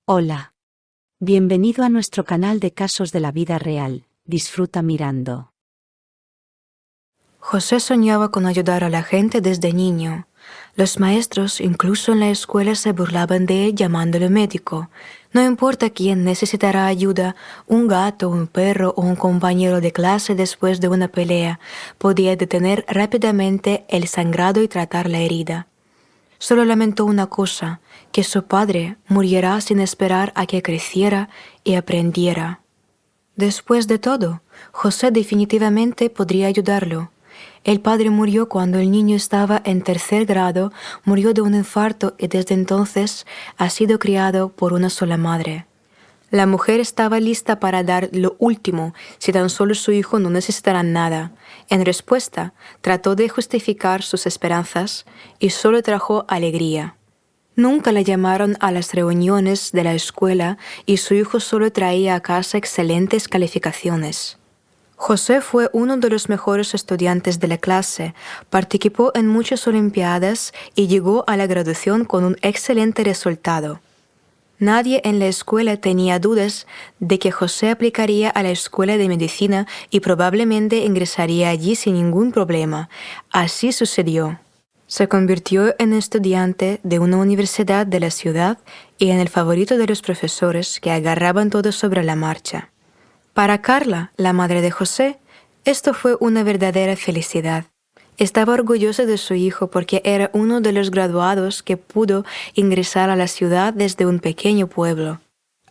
Hola. Bienvenido a nuestro canal de casos de la vida real. Disfruta mirando. José soñaba con ayudar a la gente desde niño. Los maestros, incluso en la escuela, se burlaban de él llamándolo médico. No importa quién necesitará ayuda, un gato, un perro o un compañero de clase después de una pelea, podía detener rápidamente el sangrado y tratar la herida. Solo lamentó una cosa, que su padre muriera sin esperar a que creciera y aprendiera. Después de todo, José definitivamente podría ayudarlo. El padre murió cuando el niño estaba en 3er grado, murió de un infarto y desde entonces ha sido criado por una sola madre. La mujer estaba lista para dar lo último si tan solo su hijo no necesitara nada. En respuesta, trató de justificar sus esperanzas y solo trajo alegría. Nunca le llamaron a las reuniones de la escuela y su hijo solo traía a casa excelentes calificaciones. José fue uno de los mejores estudiantes de la clase, participó en muchas olimpiadas y llegó a la graduación con un excelente resultado. Nadie en la escuela tenía dudas de que José aplicaría a la escuela de medicina y probablemente ingresaría allí sin ningún problema. Así sucedió. Se convirtió en estudiante de una universidad de la ciudad y en el favorito de los profesores que agarraban todo sobre la marcha. Para Carla, la madre de José, esto fue una verdadera felicidad. Estaba orgullosa de su hijo porque era uno de los graduados que pudo ingresar a la ciudad desde un pequeño pueblo.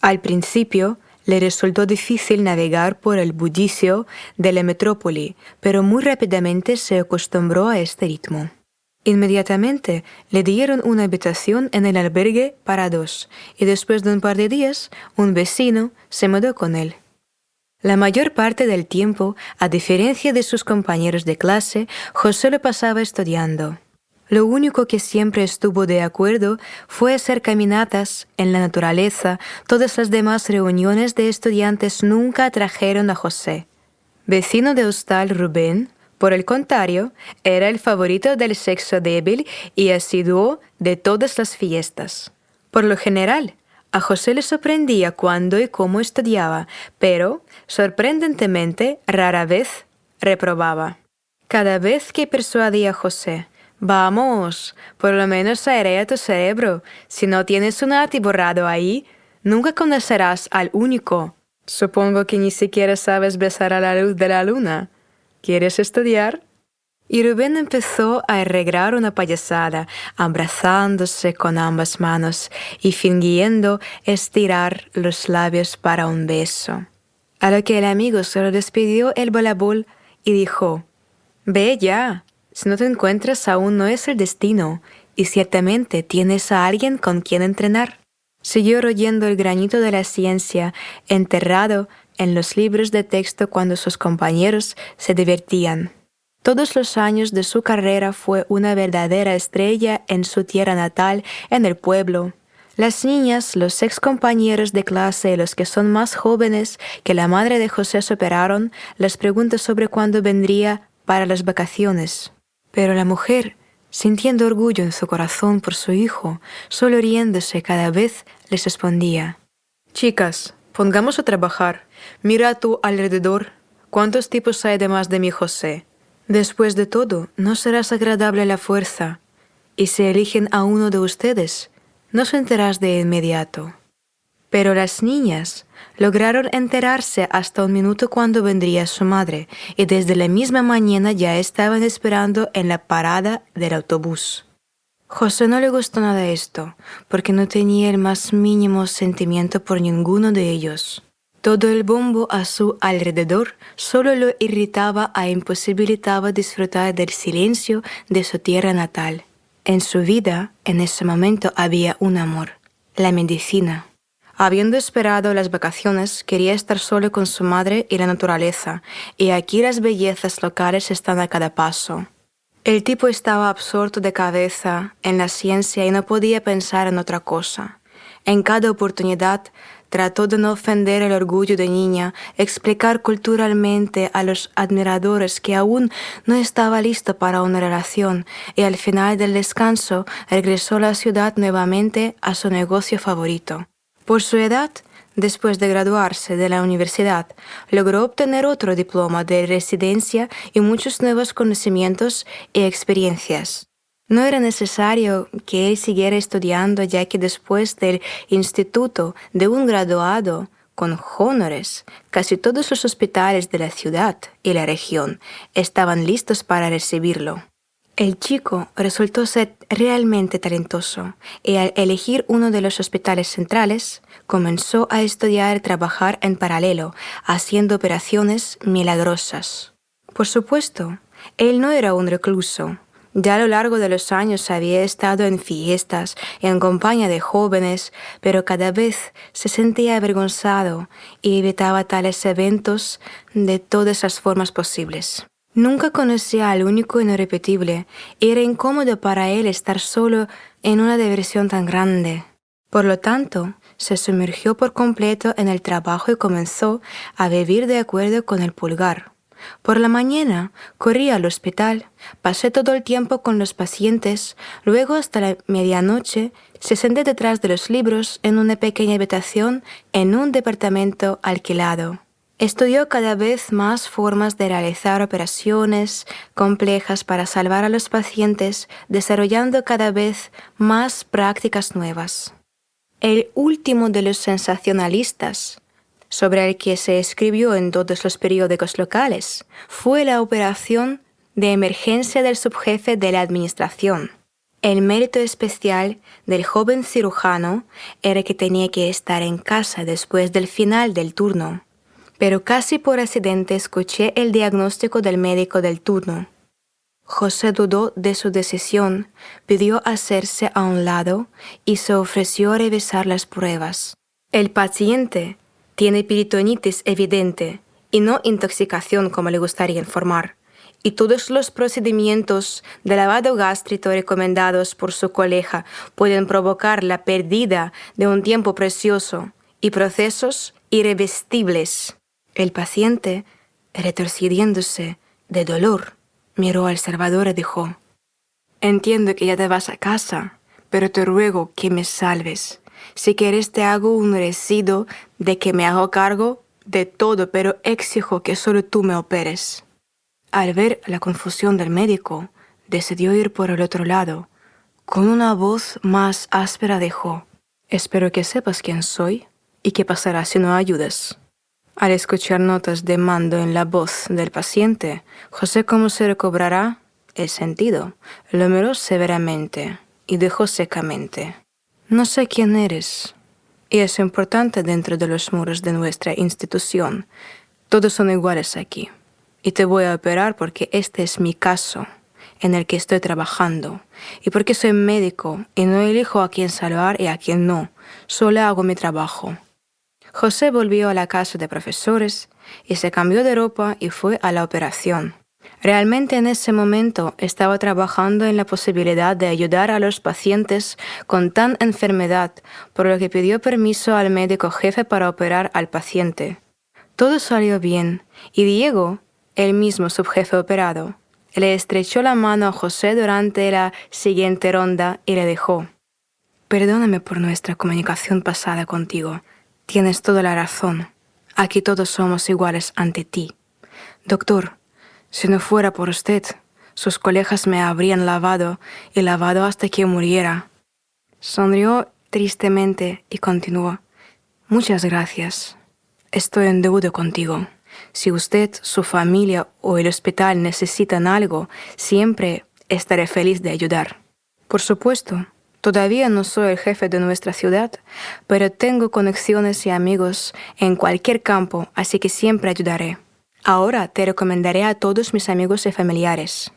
Al principio, le resultó difícil navegar por el bullicio de la metrópoli, pero muy rápidamente se acostumbró a este ritmo. Inmediatamente le dieron una habitación en el albergue para 2 y después de un par de días, un vecino se mudó con él. La mayor parte del tiempo, a diferencia de sus compañeros de clase, José lo pasaba estudiando. Lo único que siempre estuvo de acuerdo fue hacer caminatas en la naturaleza. Todas las demás reuniones de estudiantes nunca atrajeron a José. Vecino de hostal Rubén, por el contrario, era el favorito del sexo débil y asiduo de todas las fiestas. Por lo general, a José le sorprendía cuándo y cómo estudiaba, pero, sorprendentemente, rara vez reprobaba. Cada vez que persuadía a José, «Vamos, por lo menos airea tu cerebro. Si no tienes un atiborrado ahí, nunca conocerás al único. Supongo que ni siquiera sabes besar a la luz de la luna. ¿Quieres estudiar?» Y Rubén empezó a arreglar una payasada, abrazándose con ambas manos y fingiendo estirar los labios para un beso. A lo que el amigo solo despidió el voleibol y dijo, «Ve ya, si no te encuentras aún no es el destino, y ciertamente tienes a alguien con quien entrenar». Siguió royendo el granito de la ciencia, enterrado en los libros de texto cuando sus compañeros se divertían. Todos los años de su carrera fue una verdadera estrella en su tierra natal, en el pueblo. Las niñas, los excompañeros de clase y los que son más jóvenes que la madre de José superaron, les preguntan sobre cuándo vendría para las vacaciones. Pero la mujer, sintiendo orgullo en su corazón por su hijo, solo riéndose cada vez, les respondía, «Chicas, pongamos a trabajar. Mira a tu alrededor. ¿Cuántos tipos hay además de mi José? Después de todo, no serás agradable a la fuerza, y si eligen a uno de ustedes, no se enterarás de inmediato». Pero las niñas lograron enterarse hasta un minuto cuando vendría su madre, y desde la misma mañana ya estaban esperando en la parada del autobús. José no le gustó nada esto, porque no tenía el más mínimo sentimiento por ninguno de ellos. Todo el bombo a su alrededor solo lo irritaba e imposibilitaba disfrutar del silencio de su tierra natal. En su vida, en ese momento, había un amor, la medicina. Habiendo esperado las vacaciones, quería estar solo con su madre y la naturaleza, y aquí las bellezas locales están a cada paso. El tipo estaba absorto de cabeza en la ciencia y no podía pensar en otra cosa. En cada oportunidad, trató de no ofender el orgullo de niña, explicar culturalmente a los admiradores que aún no estaba listo para una relación, y al final del descanso regresó a la ciudad nuevamente a su negocio favorito. Por su edad, después de graduarse de la universidad, logró obtener otro diploma de residencia y muchos nuevos conocimientos y experiencias. No era necesario que él siguiera estudiando, ya que después del instituto de un graduado con honores, casi todos los hospitales de la ciudad y la región estaban listos para recibirlo. El chico resultó ser realmente talentoso y al elegir uno de los hospitales centrales, comenzó a estudiar y trabajar en paralelo, haciendo operaciones milagrosas. Por supuesto, él no era un recluso. Ya a lo largo de los años había estado en fiestas y en compañía de jóvenes, pero cada vez se sentía avergonzado y evitaba tales eventos de todas las formas posibles. Nunca conocía al único y irrepetible, y era incómodo para él estar solo en una diversión tan grande. Por lo tanto, se sumergió por completo en el trabajo y comenzó a vivir de acuerdo con el pulgar. Por la mañana corría al hospital, pasé todo el tiempo con los pacientes, luego hasta la medianoche se senté detrás de los libros en una pequeña habitación en un departamento alquilado. Estudió cada vez más formas de realizar operaciones complejas para salvar a los pacientes, desarrollando cada vez más prácticas nuevas. El último de los sensacionalistas, sobre el que se escribió en todos los periódicos locales, fue la operación de emergencia del subjefe de la administración. El mérito especial del joven cirujano era que tenía que estar en casa después del final del turno. Pero casi por accidente escuché el diagnóstico del médico del turno. José dudó de su decisión, pidió hacerse a un lado y se ofreció a revisar las pruebas. El paciente tiene peritonitis evidente y no intoxicación como le gustaría informar, y todos los procedimientos de lavado gástrico recomendados por su colega pueden provocar la pérdida de un tiempo precioso y procesos irreversibles. El paciente, retorciéndose de dolor, miró al Salvador y dijo: «Entiendo que ya te vas a casa, pero te ruego que me salves. Si quieres te hago un recibo de que me hago cargo de todo, pero exijo que solo tú me operes». Al ver la confusión del médico, decidió ir por el otro lado. Con una voz más áspera dijo: «Espero que sepas quién soy y qué pasará si no ayudas». Al escuchar notas de mando en la voz del paciente, José, como se recobrará el sentido, lo miró severamente y dijo secamente: «No sé quién eres, y es importante dentro de los muros de nuestra institución. Todos son iguales aquí, y te voy a operar porque este es mi caso, en el que estoy trabajando, y porque soy médico y no elijo a quién salvar y a quién no, solo hago mi trabajo». José volvió a la casa de profesores y se cambió de ropa y fue a la operación. Realmente en ese momento estaba trabajando en la posibilidad de ayudar a los pacientes con tan enfermedad, por lo que pidió permiso al médico jefe para operar al paciente. Todo salió bien y Diego, el mismo subjefe operado, le estrechó la mano a José durante la siguiente ronda y le dijo: «Perdóname por nuestra comunicación pasada contigo. Tienes toda la razón. Aquí todos somos iguales ante ti. Doctor, si no fuera por usted, sus colegas me habrían lavado y lavado hasta que muriera». Sonrió tristemente y continuó: «Muchas gracias. Estoy en deuda contigo. Si usted, su familia o el hospital necesitan algo, siempre estaré feliz de ayudar. Por supuesto, todavía no soy el jefe de nuestra ciudad, pero tengo conexiones y amigos en cualquier campo, así que siempre ayudaré. Ahora te recomendaré a todos mis amigos y familiares».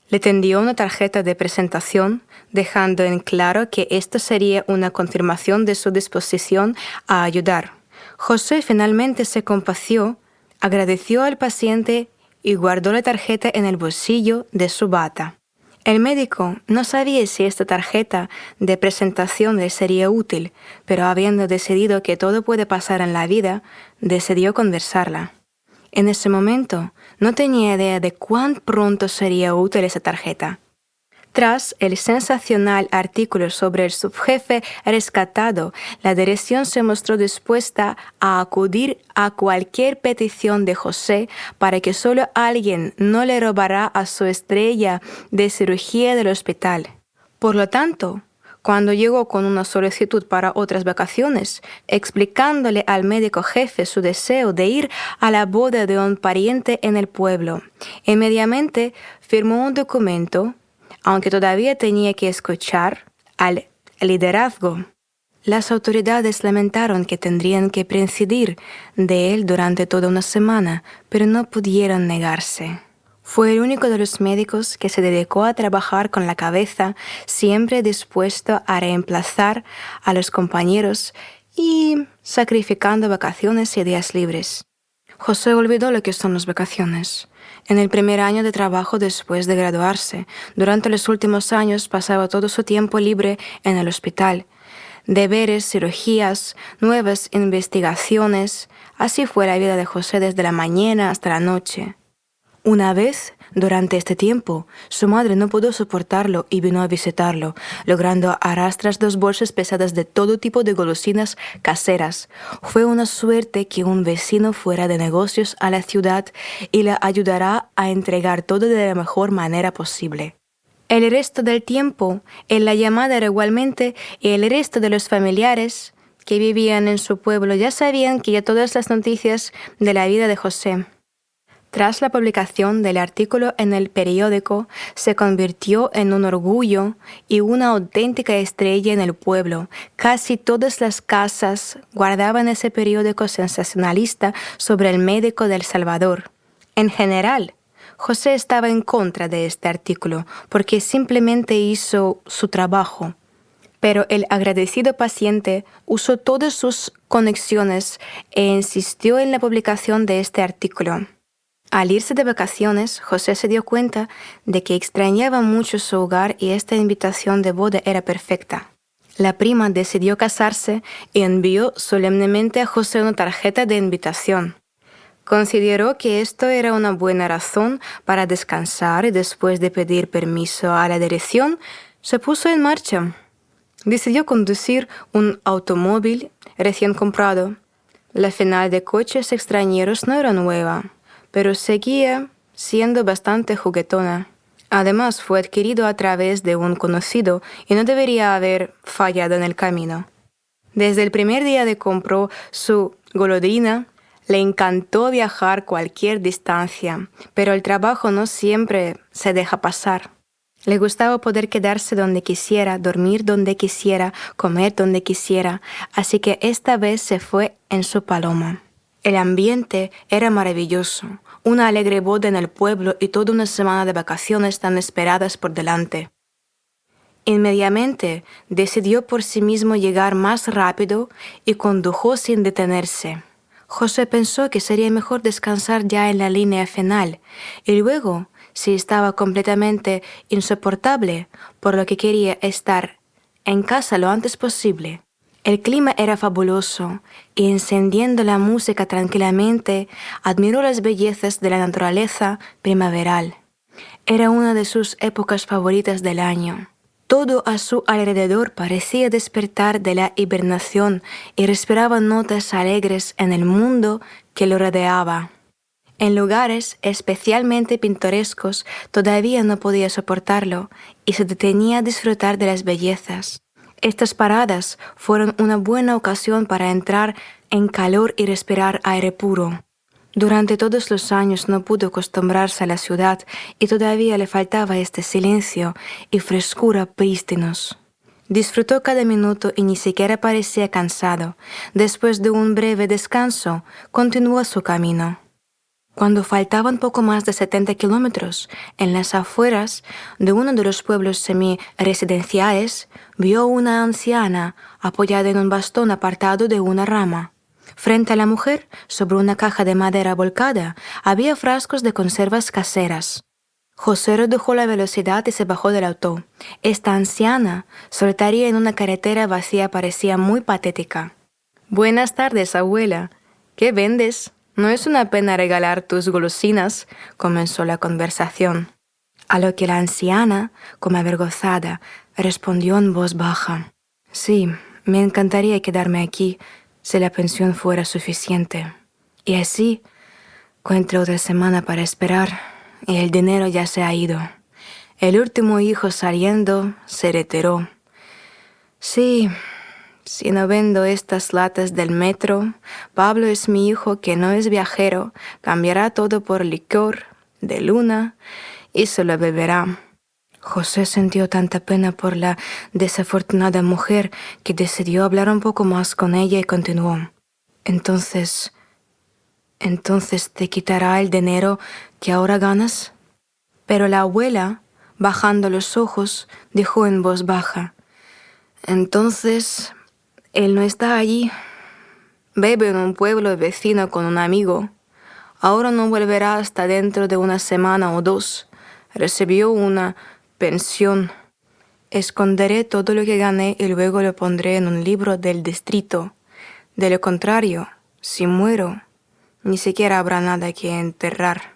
Le tendió una tarjeta de presentación, dejando en claro que esto sería una confirmación de su disposición a ayudar. José finalmente se compadeció, agradeció al paciente y guardó la tarjeta en el bolsillo de su bata. El médico no sabía si esta tarjeta de presentación le sería útil, pero habiendo decidido que todo puede pasar en la vida, decidió conversarla. En ese momento no tenía idea de cuán pronto sería útil esa tarjeta. Tras el sensacional artículo sobre el subjefe rescatado, la dirección se mostró dispuesta a acudir a cualquier petición de José para que solo alguien no le robara a su estrella de cirugía del hospital. Por lo tanto, cuando llegó con una solicitud para otras vacaciones, explicándole al médico jefe su deseo de ir a la boda de un pariente en el pueblo, inmediatamente firmó un documento, aunque todavía tenía que escuchar al liderazgo. Las autoridades lamentaron que tendrían que prescindir de él durante toda una semana, pero no pudieron negarse. Fue el único de los médicos que se dedicó a trabajar con la cabeza, siempre dispuesto a reemplazar a los compañeros y sacrificando vacaciones y días libres. José olvidó lo que son las vacaciones. En el primer año de trabajo después de graduarse, durante los últimos años pasaba todo su tiempo libre en el hospital. Deberes, cirugías, nuevas investigaciones. Así fue la vida de José desde la mañana hasta la noche. Una vez, durante este tiempo, su madre no pudo soportarlo y vino a visitarlo, logrando a rastras 2 bolsas pesadas de todo tipo de golosinas caseras. Fue una suerte que un vecino fuera de negocios a la ciudad y la ayudará a entregar todo de la mejor manera posible. El resto del tiempo, él la llamaba regularmente y el resto de los familiares que vivían en su pueblo ya sabían que ya todas las noticias de la vida de José. Tras la publicación del artículo en el periódico, se convirtió en un orgullo y una auténtica estrella en el pueblo. Casi todas las casas guardaban ese periódico sensacionalista sobre el médico de El Salvador. En general, José estaba en contra de este artículo porque simplemente hizo su trabajo. Pero el agradecido paciente usó todas sus conexiones e insistió en la publicación de este artículo. Al irse de vacaciones, José se dio cuenta de que extrañaba mucho su hogar y esta invitación de boda era perfecta. La prima decidió casarse y envió solemnemente a José una tarjeta de invitación. Consideró que esto era una buena razón para descansar y después de pedir permiso a la dirección, se puso en marcha. Decidió conducir un automóvil recién comprado. La final de coches extranjeros no era nueva, pero seguía siendo bastante juguetona. Además, fue adquirido a través de un conocido y no debería haber fallado en el camino. Desde el primer día de compró su golondrina, le encantó viajar cualquier distancia, pero el trabajo no siempre se deja pasar. Le gustaba poder quedarse donde quisiera, dormir donde quisiera, comer donde quisiera, así que esta vez se fue en su paloma. El ambiente era maravilloso, una alegre boda en el pueblo y toda una semana de vacaciones tan esperadas por delante. Inmediatamente decidió por sí mismo llegar más rápido y condujo sin detenerse. José pensó que sería mejor descansar ya en la línea final y luego, si estaba completamente insoportable, por lo que quería estar en casa lo antes posible. El clima era fabuloso y encendiendo la música tranquilamente, admiró las bellezas de la naturaleza primaveral. Era una de sus épocas favoritas del año. Todo a su alrededor parecía despertar de la hibernación y respiraba notas alegres en el mundo que lo rodeaba. En lugares especialmente pintorescos todavía no podía soportarlo y se detenía a disfrutar de las bellezas. Estas paradas fueron una buena ocasión para entrar en calor y respirar aire puro. Durante todos los años no pudo acostumbrarse a la ciudad y todavía le faltaba este silencio y frescura prístinos. Disfrutó cada minuto y ni siquiera parecía cansado. Después de un breve descanso, continuó su camino. Cuando faltaban poco más de 70 kilómetros, en las afueras de uno de los pueblos semi-residenciales, vio una anciana apoyada en un bastón apartado de una rama. Frente a la mujer, sobre una caja de madera volcada, había frascos de conservas caseras. José redujo la velocidad y se bajó del auto. Esta anciana, solitaria en una carretera vacía, parecía muy patética. «Buenas tardes, abuela. ¿Qué vendes? No es una pena regalar tus golosinas», comenzó la conversación. A lo que la anciana, como avergonzada, respondió en voz baja: «Sí, me encantaría quedarme aquí si la pensión fuera suficiente». Y así, cuento otra semana para esperar, y el dinero ya se ha ido. El último hijo saliendo se retiró. Sí, si no vendo estas latas del metro, Pablo es mi hijo que no es viajero, cambiará todo por licor de luna y se lo beberá. José sintió tanta pena por la desafortunada mujer que decidió hablar un poco más con ella y continuó: Entonces te quitará el dinero que ahora ganas. Pero la abuela, bajando los ojos, dijo en voz baja: Entonces, él no está allí. Bebe en un pueblo vecino con un amigo. Ahora no volverá hasta dentro de una semana o 2. Recibió una pensión. Esconderé todo lo que gané y luego lo pondré en un libro del distrito. De lo contrario, si muero, ni siquiera habrá nada que enterrar.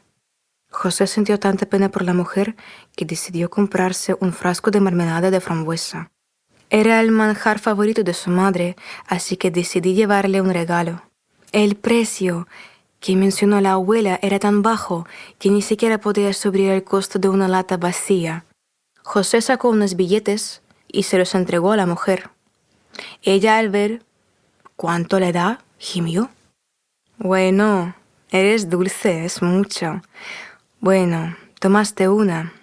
José sintió tanta pena por la mujer que decidió comprarse un frasco de mermelada de frambuesa. Era el manjar favorito de su madre, así que decidí llevarle un regalo. El precio que mencionó la abuela era tan bajo que ni siquiera podía subir el costo de una lata vacía. José sacó unos billetes y se los entregó a la mujer. Ella, al ver cuánto le da, gimió. «Bueno, eres dulce, es mucho. Bueno, tomaste una,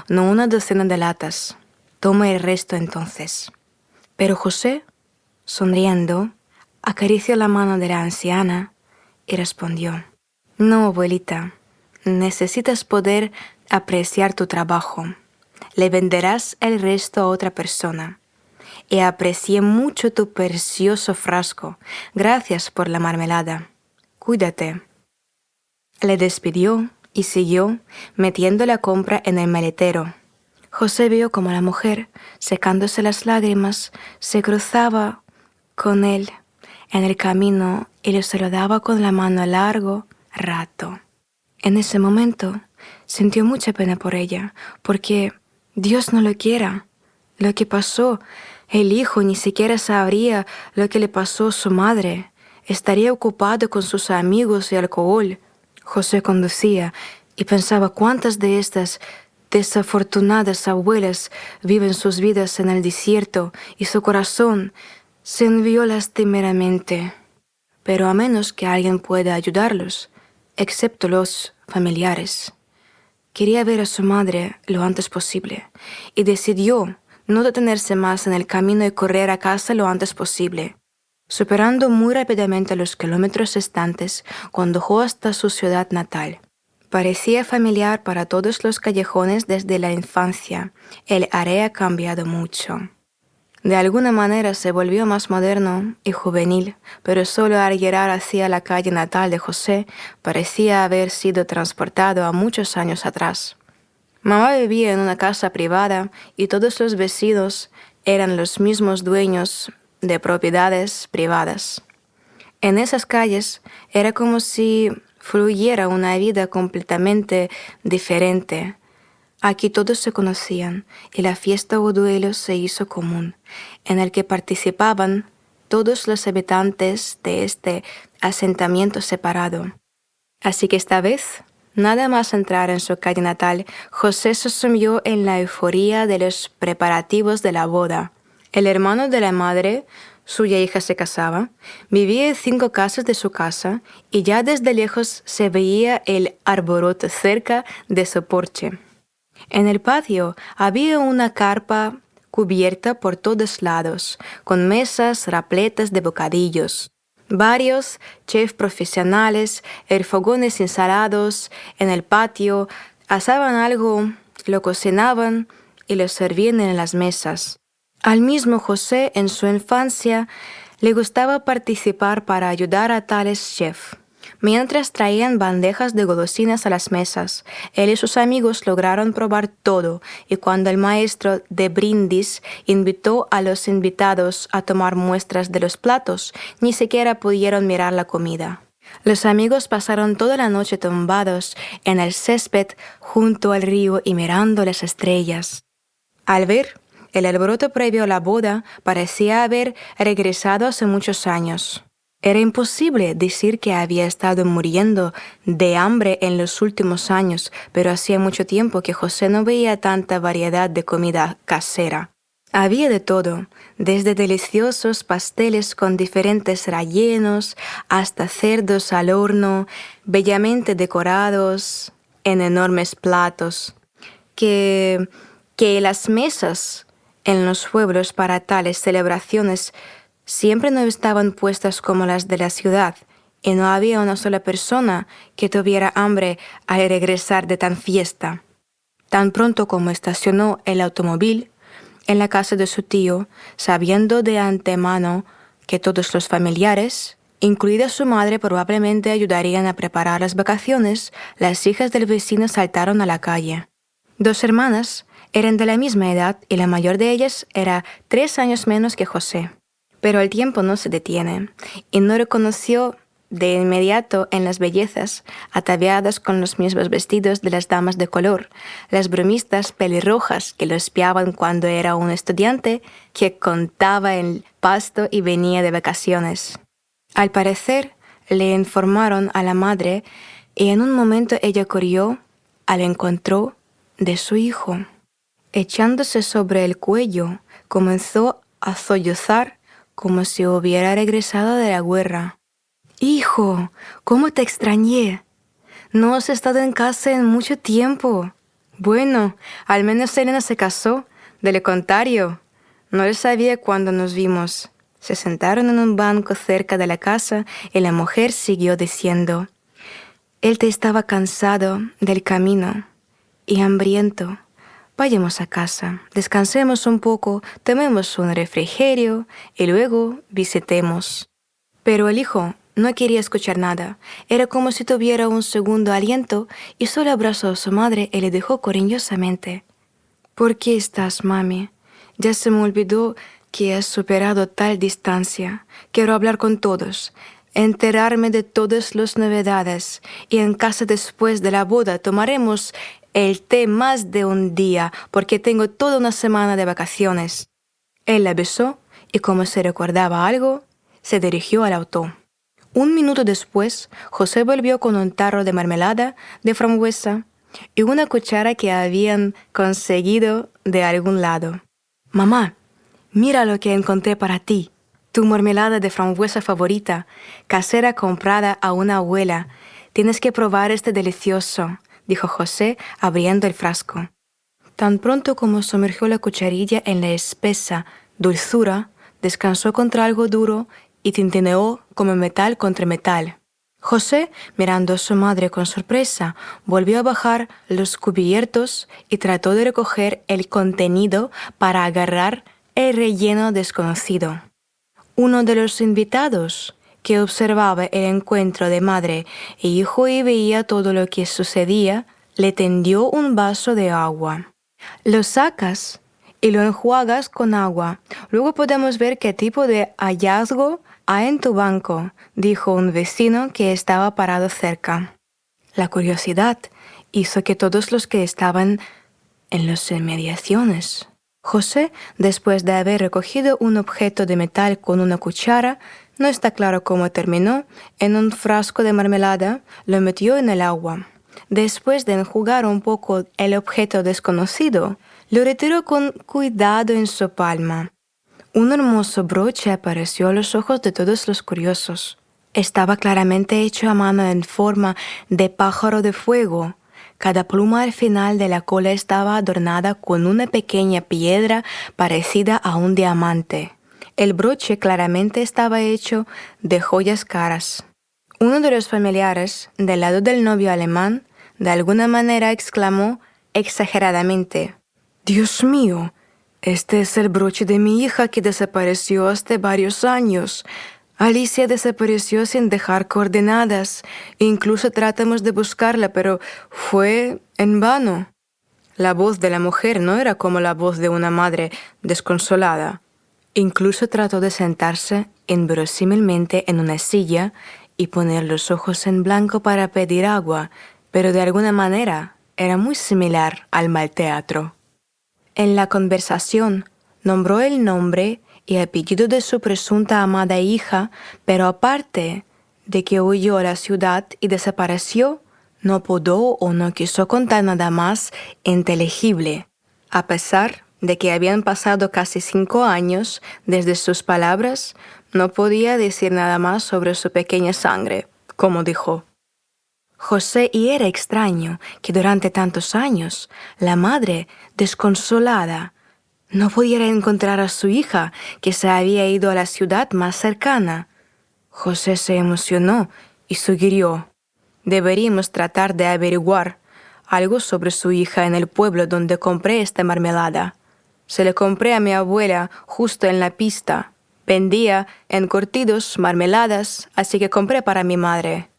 no una docena de latas. Toma el resto entonces». Pero José, sonriendo, acarició la mano de la anciana y respondió: «No, abuelita, necesitas poder apreciar tu trabajo. Le venderás el resto a otra persona. Y aprecié mucho tu precioso frasco. Gracias por la marmelada. Cuídate». Le despidió y siguió metiendo la compra en el maletero. José vio como la mujer, secándose las lágrimas, se cruzaba con él en el camino y le saludaba con la mano a largo rato. En ese momento sintió mucha pena por ella, porque Dios no lo quiera. Lo que pasó, el hijo ni siquiera sabría lo que le pasó a su madre. Estaría ocupado con sus amigos y alcohol. José conducía y pensaba cuántas de estas desafortunadas abuelas viven sus vidas en el desierto y su corazón se envió lastimeramente. Pero a menos que alguien pueda ayudarlos, excepto los familiares. Quería ver a su madre lo antes posible y decidió no detenerse más en el camino y correr a casa lo antes posible. Superando muy rápidamente los kilómetros restantes, condujo hasta su ciudad natal. Parecía familiar para todos los callejones desde la infancia. El área ha cambiado mucho. De alguna manera se volvió más moderno y juvenil, pero solo al llegar hacia la calle natal de José parecía haber sido transportado a muchos años atrás. Mamá vivía en una casa privada y todos los vecinos eran los mismos dueños de propiedades privadas. En esas calles era como si fluyera una vida completamente diferente. Aquí todos se conocían y la fiesta o duelo se hizo común, en el que participaban todos los habitantes de este asentamiento separado. Así que esta vez, nada más entrar en su calle natal, José se sumió en la euforía de los preparativos de la boda. El hermano de la madre, suya hija se casaba, vivía en 5 casas de su casa y ya desde lejos se veía el arboroto cerca de su porche. En el patio había una carpa cubierta por todos lados, con mesas repletas de bocadillos. Varios chefs profesionales, fogones instalados en el patio, asaban algo, lo cocinaban y lo servían en las mesas. Al mismo José, en su infancia, le gustaba participar para ayudar a tales chefs. Mientras traían bandejas de golosinas a las mesas, él y sus amigos lograron probar todo, y cuando el maestro de brindis invitó a los invitados a tomar muestras de los platos, ni siquiera pudieron mirar la comida. Los amigos pasaron toda la noche tumbados en el césped junto al río y mirando las estrellas. Al ver el alboroto previo a la boda, parecía haber regresado hace muchos años. Era imposible decir que había estado muriendo de hambre en los últimos años, pero hacía mucho tiempo que José no veía tanta variedad de comida casera. Había de todo, desde deliciosos pasteles con diferentes rellenos hasta cerdos al horno, bellamente decorados en enormes platos, que las mesas en los pueblos para tales celebraciones siempre no estaban puestas como las de la ciudad, y no había una sola persona que tuviera hambre al regresar de tan fiesta. Tan pronto como estacionó el automóvil en la casa de su tío, sabiendo de antemano que todos los familiares, incluida su madre, probablemente ayudarían a preparar las vacaciones, las hijas del vecino saltaron a la calle. 2 hermanas eran de la misma edad y la mayor de ellas era 3 años menos que José. Pero el tiempo no se detiene, y no reconoció de inmediato en las bellezas, ataviadas con los mismos vestidos de las damas de color, las bromistas pelirrojas que lo espiaban cuando era un estudiante que contaba el pasto y venía de vacaciones. Al parecer, le informaron a la madre y en un momento ella corrió al encuentro de su hijo. Echándose sobre el cuello, comenzó a sollozar como si hubiera regresado de la guerra. «Hijo, ¿cómo te extrañé? No has estado en casa en mucho tiempo. Bueno, al menos Elena se casó. De lo contrario, no lo sabía cuando nos vimos». Se sentaron en un banco cerca de la casa y la mujer siguió diciendo: «Él te estaba cansado del camino y hambriento. Vayamos a casa, descansemos un poco, tomemos un refrigerio y luego visitemos». Pero el hijo no quería escuchar nada. Era como si tuviera un segundo aliento y solo abrazó a su madre y le dijo cariñosamente: «¿Por qué estás, mami? Ya se me olvidó que has superado tal distancia. Quiero hablar con todos, enterarme de todas las novedades, y en casa después de la boda tomaremos el té más de un día, porque tengo toda una semana de vacaciones». Él la besó y, como si recordaba algo, se dirigió al auto. 1 minuto después, José volvió con un tarro de mermelada de frambuesa y una cuchara que habían conseguido de algún lado. «Mamá, mira lo que encontré para ti. Tu mermelada de frambuesa favorita, casera comprada a una abuela. Tienes que probar este delicioso», dijo José, abriendo el frasco. Tan pronto como sumergió la cucharilla en la espesa dulzura, descansó contra algo duro y tintineó como metal contra metal. José, mirando a su madre con sorpresa, volvió a bajar los cubiertos y trató de recoger el contenido para agarrar el relleno desconocido. Uno de los invitados, que observaba el encuentro de madre e hijo y veía todo lo que sucedía, le tendió un vaso de agua. «Lo sacas y lo enjuagas con agua. Luego podemos ver qué tipo de hallazgo hay en tu banco», dijo un vecino que estaba parado cerca. La curiosidad hizo que todos los que estaban en las inmediaciones. José, después de haber recogido un objeto de metal con una cuchara, no está claro cómo terminó, en un frasco de mermelada, lo metió en el agua. Después de enjuagar un poco el objeto desconocido, lo retiró con cuidado en su palma. Un hermoso broche apareció a los ojos de todos los curiosos. Estaba claramente hecho a mano en forma de pájaro de fuego. Cada pluma al final de la cola estaba adornada con una pequeña piedra parecida a un diamante. El broche claramente estaba hecho de joyas caras. Uno de los familiares, del lado del novio alemán, de alguna manera exclamó exageradamente: «¡Dios mío! Este es el broche de mi hija que desapareció hace varios años. Alicia desapareció sin dejar coordenadas. Incluso tratamos de buscarla, pero fue en vano». La voz de la mujer no era como la voz de una madre desconsolada. Incluso trató de sentarse inverosímilmente en una silla y poner los ojos en blanco para pedir agua, pero de alguna manera era muy similar al mal teatro. En la conversación nombró el nombre y apellido de su presunta amada hija, pero aparte de que huyó a la ciudad y desapareció, no pudo o no quiso contar nada más inteligible, a pesar de que habían pasado casi 5 años desde sus palabras. No podía decir nada más sobre su pequeña sangre, como dijo José, y era extraño que durante tantos años la madre, desconsolada, no pudiera encontrar a su hija, que se había ido a la ciudad más cercana. José se emocionó y sugirió: deberíamos tratar de averiguar algo sobre su hija en el pueblo donde compré esta mermelada. Se la compré a mi abuela justo en la pista. Vendía encurtidos, mermeladas, así que compré para mi madre.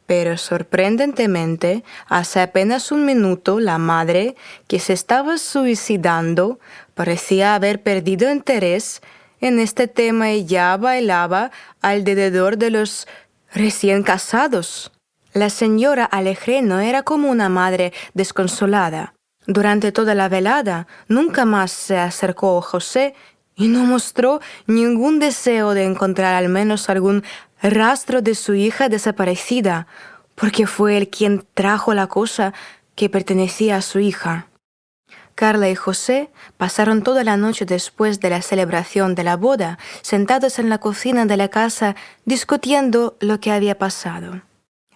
Pero sorprendentemente, hace apenas un minuto, la madre, que se estaba suicidando, parecía haber perdido interés en este tema y ya bailaba alrededor de los recién casados. La señora Alegre no era como una madre desconsolada. Durante toda la velada nunca más se acercó a José y no mostró ningún deseo de encontrar al menos algún rastro de su hija desaparecida, porque fue él quien trajo la cosa que pertenecía a su hija. Carla y José pasaron toda la noche después de la celebración de la boda, sentados en la cocina de la casa discutiendo lo que había pasado.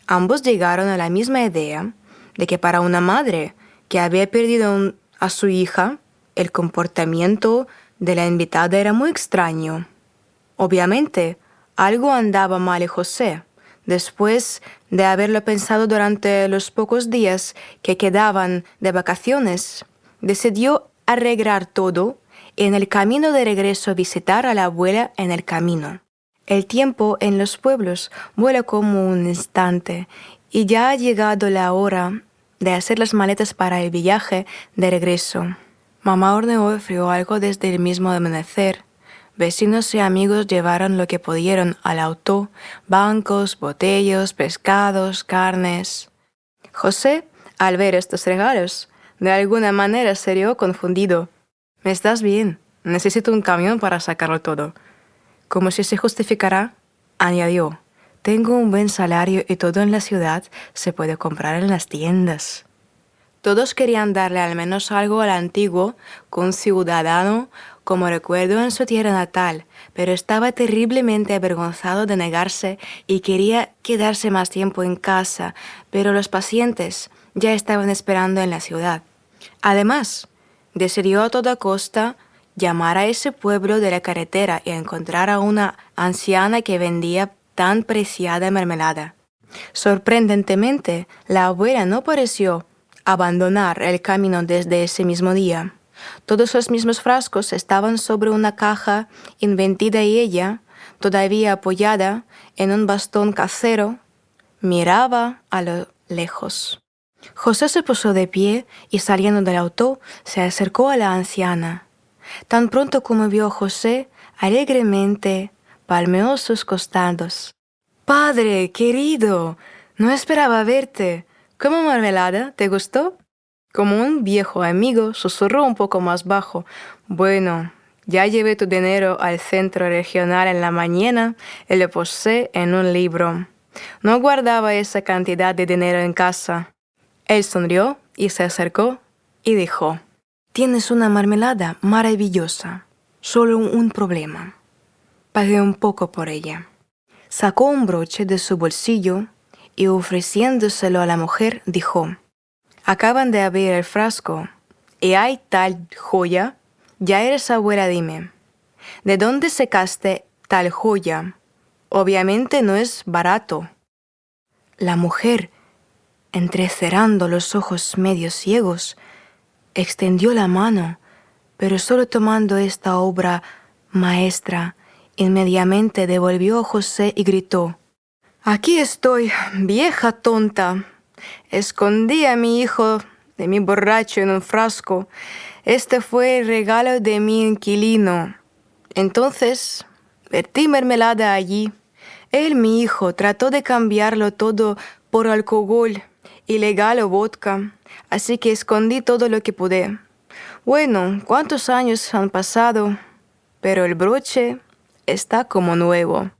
Ambos llegaron a la misma idea de que para una madre que había perdido a su hija, el comportamiento de la invitada era muy extraño. Obviamente, algo andaba mal en José. Después de haberlo pensado durante los pocos días que quedaban de vacaciones, decidió arreglar todo y en el camino de regreso visitar a la abuela en el camino. El tiempo en los pueblos vuela como un instante y ya ha llegado la hora de hacer las maletas para el viaje de regreso. Mamá horneó y frió algo desde el mismo amanecer. Vecinos y amigos llevaron lo que pudieron al auto: bancos, botellos, pescados, carnes. José, al ver estos regalos, de alguna manera se rió confundido. «¿Estás bien? Necesito un camión para sacarlo todo». Como si se justificara, añadió: «Tengo un buen salario y todo en la ciudad se puede comprar en las tiendas». Todos querían darle al menos algo al antiguo conciudadano como recuerdo en su tierra natal, pero estaba terriblemente avergonzado de negarse y quería quedarse más tiempo en casa, pero los pacientes ya estaban esperando en la ciudad. Además, decidió a toda costa llamar a ese pueblo de la carretera y encontrar a una anciana que vendía tan preciada mermelada. Sorprendentemente, la abuela no pareció abandonar el camino desde ese mismo día. Todos los mismos frascos estaban sobre una caja inventida y ella, todavía apoyada en un bastón casero, miraba a lo lejos. José se puso de pie y saliendo del auto se acercó a la anciana. Tan pronto como vio a José, alegremente palmeó sus costados. «Padre, querido, no esperaba verte. ¿Cómo mermelada? ¿Te gustó?» Como un viejo amigo, susurró un poco más bajo: «Bueno, ya llevé tu dinero al centro regional en la mañana y lo puse en un libro. No guardaba esa cantidad de dinero en casa». Él sonrió y se acercó y dijo: «Tienes una mermelada maravillosa. Solo un problema. Pagué un poco por ella». Sacó un broche de su bolsillo y ofreciéndoselo a la mujer, dijo: «Acaban de abrir el frasco y hay tal joya. Ya eres abuela, dime, ¿de dónde sacaste tal joya? Obviamente no es barato». La mujer, entrecerrando los ojos medio ciegos, extendió la mano, pero solo tomando esta obra maestra, inmediatamente devolvió a José y gritó: «Aquí estoy, vieja tonta. Escondí a mi hijo de mi borracho en un frasco. Este fue el regalo de mi inquilino. Entonces vertí mermelada allí Él, mi hijo, trató de cambiarlo todo por alcohol, ilegal o vodka, así que escondí todo lo que pude. Bueno, ¿cuántos años han pasado? Pero el broche está como nuevo.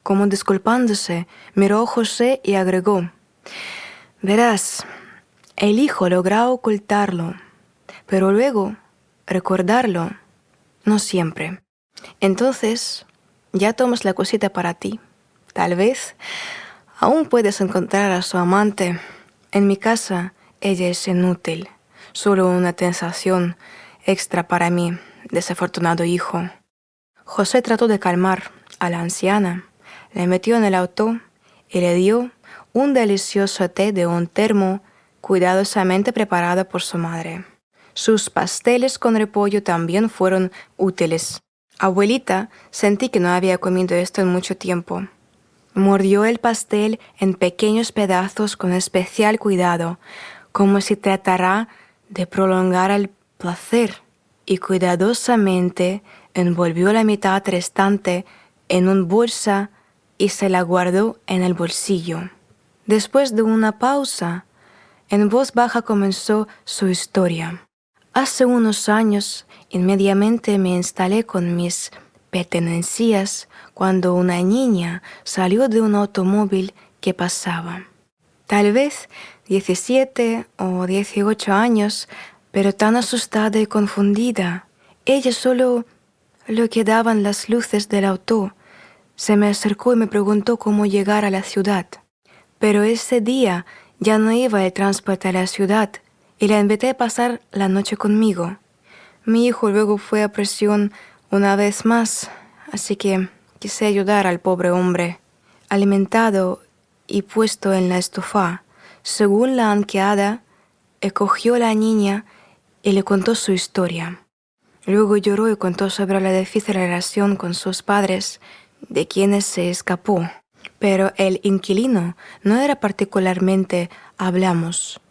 Como disculpándose, miró a José y agregó: verás, el hijo logra ocultarlo, pero luego recordarlo, no siempre. Entonces, ya tomas la cosita para ti. Tal vez aún puedes encontrar a su amante. En mi casa, ella es inútil, solo una tentación extra para mi desafortunado hijo. José trató de calmar a la anciana, le metió en el auto y le dio un delicioso té de un termo cuidadosamente preparado por su madre. Sus pasteles con repollo también fueron útiles. Abuelita, sentí que no había comido esto en mucho tiempo. Mordió el pastel en pequeños pedazos con especial cuidado, como si tratara de prolongar el placer, y cuidadosamente envolvió la mitad restante en una bolsa y se la guardó en el bolsillo. Después de una pausa, en voz baja comenzó su historia. Hace unos años, inmediatamente me instalé con mis pertenencias cuando una niña salió de un automóvil que pasaba. Tal vez 17 o 18 años, pero tan asustada y confundida. Ella solo le quedaban las luces del auto. Se me acercó y me preguntó cómo llegar a la ciudad. Pero ese día ya no iba el transporte a la ciudad y la invité a pasar la noche conmigo. Mi hijo luego fue a prisión una vez más, así que quise ayudar al pobre hombre. Alimentado y puesto en la estufa, según la anqueada, cogió a la niña y le contó su historia. Luego lloró y contó sobre la difícil relación con sus padres, de quienes se escapó. Pero el inquilino no era particularmente hablamos.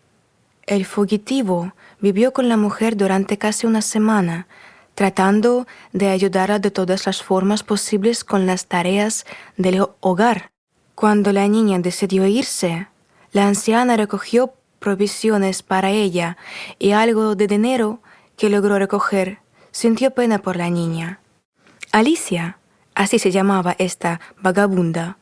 El fugitivo vivió con la mujer durante casi una semana, tratando de ayudarla de todas las formas posibles con las tareas del hogar. Cuando la niña decidió irse, la anciana recogió provisiones para ella y algo de dinero que logró recoger. Sintió pena por la niña. Alicia, así se llamaba esta vagabunda,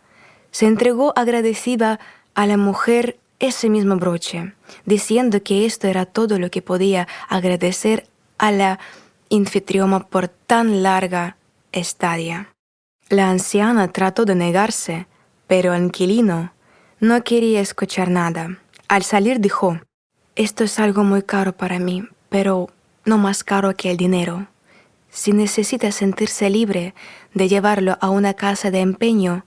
se entregó agradecida a la mujer ese mismo broche, diciendo que esto era todo lo que podía agradecer a la anfitriona por tan larga estadía. La anciana trató de negarse, pero el inquilino no quería escuchar nada. Al salir dijo: esto es algo muy caro para mí, pero no más caro que el dinero. Si necesita sentirse libre de llevarlo a una casa de empeño,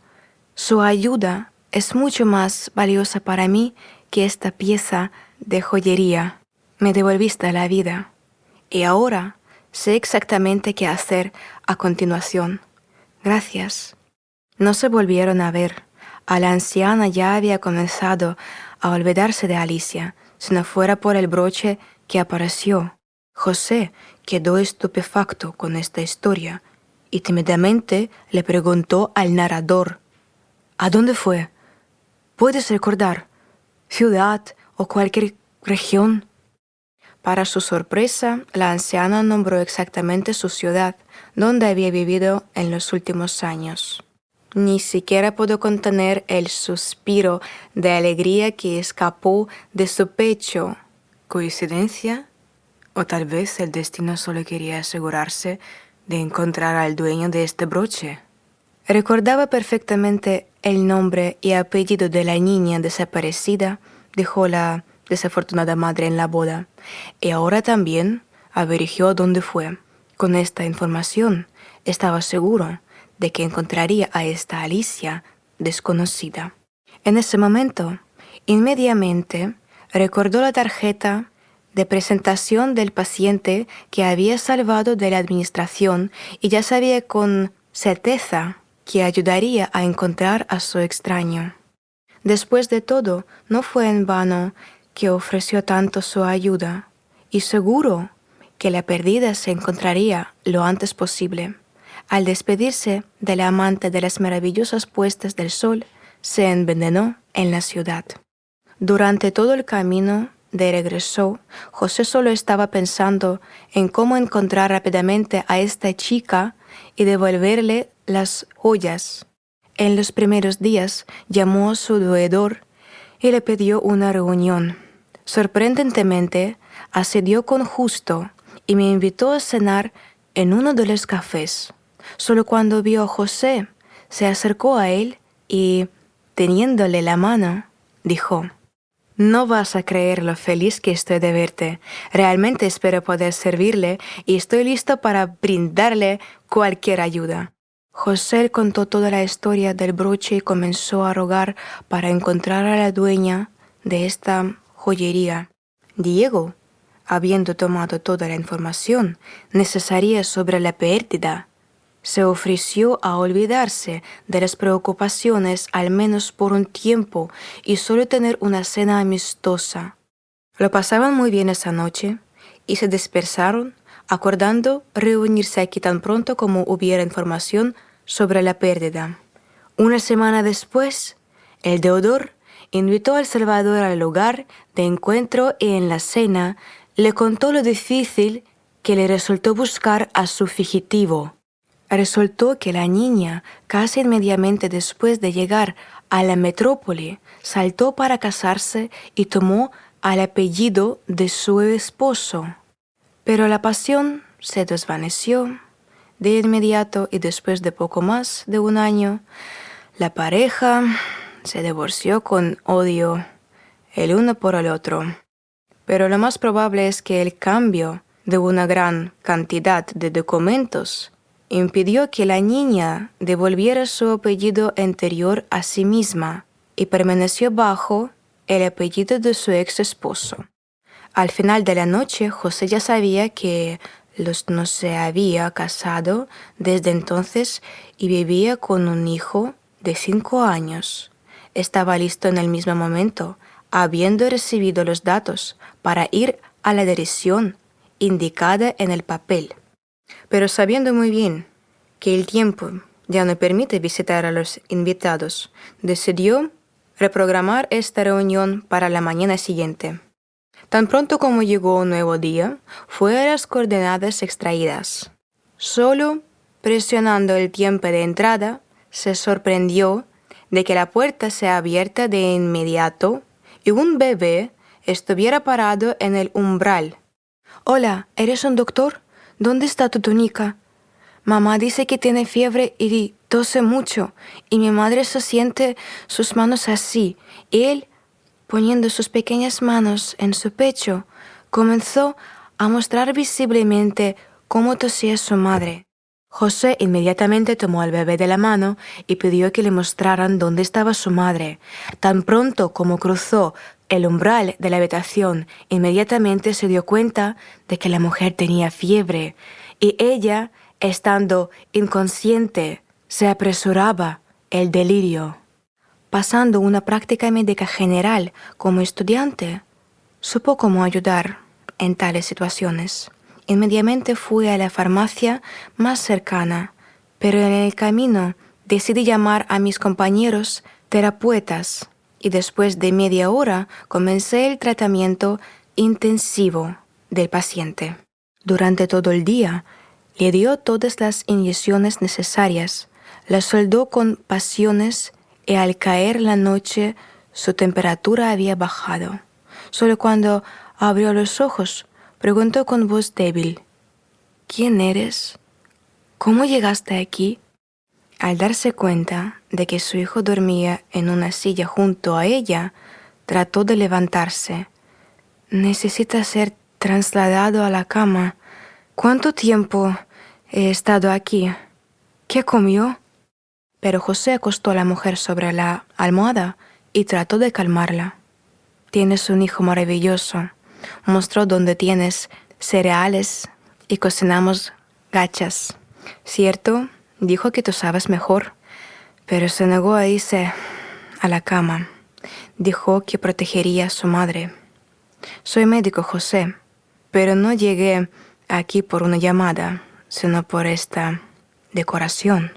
su ayuda es mucho más valiosa para mí que esta pieza de joyería. Me devolviste la vida, y ahora sé exactamente qué hacer a continuación. Gracias. No se volvieron a ver. A la anciana ya había comenzado a olvidarse de Alicia, si no fuera por el broche que apareció. José quedó estupefacto con esta historia y tímidamente le preguntó al narrador: ¿a dónde fue? ¿Puedes recordar? ¿Ciudad o cualquier región? Para su sorpresa, la anciana nombró exactamente su ciudad, donde había vivido en los últimos años. Ni siquiera pudo contener el suspiro de alegría que escapó de su pecho. ¿Coincidencia? ¿O tal vez el destino solo quería asegurarse de encontrar al dueño de este broche? Recordaba perfectamente el nombre y apellido de la niña desaparecida, dijo la desafortunada madre en la boda, y ahora también averiguó dónde fue. Con esta información estaba seguro de que encontraría a esta Alicia desconocida. En ese momento, inmediatamente recordó la tarjeta de presentación del paciente que había salvado de la administración y ya sabía con certeza que ayudaría a encontrar a su extraño. Después de todo, no fue en vano que ofreció tanto su ayuda, y seguro que la perdida se encontraría lo antes posible. Al despedirse del amante de las maravillosas puestas del sol, se envenenó en la ciudad. Durante todo el camino de regreso, José solo estaba pensando en cómo encontrar rápidamente a esta chica y devolverle las joyas. En los primeros días llamó a su deudor y le pidió una reunión. Sorprendentemente, accedió con gusto y me invitó a cenar en uno de los cafés. Solo cuando vio a José, se acercó a él y, teniéndole la mano, dijo: «No vas a creer lo feliz que estoy de verte. Realmente espero poder servirle y estoy listo para brindarle cualquier ayuda». José contó toda la historia del broche y comenzó a rogar para encontrar a la dueña de esta joyería. Diego, habiendo tomado toda la información necesaria sobre la pérdida, se ofreció a olvidarse de las preocupaciones al menos por un tiempo y solo tener una cena amistosa. Lo pasaban muy bien esa noche y se dispersaron, acordando reunirse aquí tan pronto como hubiera información sobre la pérdida. Una semana después, el deudor invitó al Salvador al lugar de encuentro y en la cena le contó lo difícil que le resultó buscar a su fugitivo. Resultó que la niña, casi inmediatamente después de llegar a la metrópoli, saltó para casarse y tomó el apellido de su esposo. Pero la pasión se desvaneció de inmediato y después de poco más de un año, la pareja se divorció con odio el uno por el otro. Pero lo más probable es que el cambio de una gran cantidad de documentos impidió que la niña devolviera su apellido anterior a sí misma y permaneció bajo el apellido de su ex esposo. Al final de la noche, José ya sabía que no se había casado desde entonces y vivía con un hijo de 5 años. Estaba listo en el mismo momento, habiendo recibido los datos para ir a la dirección indicada en el papel. Pero sabiendo muy bien que el tiempo ya no permite visitar a los invitados, decidió reprogramar esta reunión para la mañana siguiente. Tan pronto como llegó un nuevo día, fue a las coordenadas extraídas. Solo presionando el tiempo de entrada, se sorprendió de que la puerta se abierta de inmediato y un bebé estuviera parado en el umbral. «Hola, ¿eres un doctor? ¿Dónde está tu túnica? Mamá dice que tiene fiebre y tose mucho, y mi madre se siente sus manos así». Y él, poniendo sus pequeñas manos en su pecho, comenzó a mostrar visiblemente cómo tosía su madre. José inmediatamente tomó al bebé de la mano y pidió que le mostraran dónde estaba su madre. Tan pronto como cruzó el umbral de la habitación, inmediatamente se dio cuenta de que la mujer tenía fiebre y ella, estando inconsciente, se apresuraba el delirio. Pasando una práctica médica general como estudiante, supo cómo ayudar en tales situaciones. Inmediatamente fui a la farmacia más cercana, pero en el camino decidí llamar a mis compañeros terapeutas y después de media hora comencé el tratamiento intensivo del paciente. Durante todo el día le dio todas las inyecciones necesarias, la soldó con pasiones y al caer la noche su temperatura había bajado. Solo cuando abrió los ojos preguntó con voz débil: «¿Quién eres? ¿Cómo llegaste aquí?». Al darse cuenta de que su hijo dormía en una silla junto a ella, trató de levantarse. «Necesita ser trasladado a la cama. ¿Cuánto tiempo he estado aquí? ¿Qué comió?». Pero José acostó a la mujer sobre la almohada y trató de calmarla. «Tienes un hijo maravilloso. Mostró dónde tienes cereales y cocinamos gachas. ¿Cierto? Dijo que tú sabes mejor, pero se negó a irse a la cama. Dijo que protegería a su madre. Soy médico, José, pero no llegué aquí por una llamada, sino por esta decoración.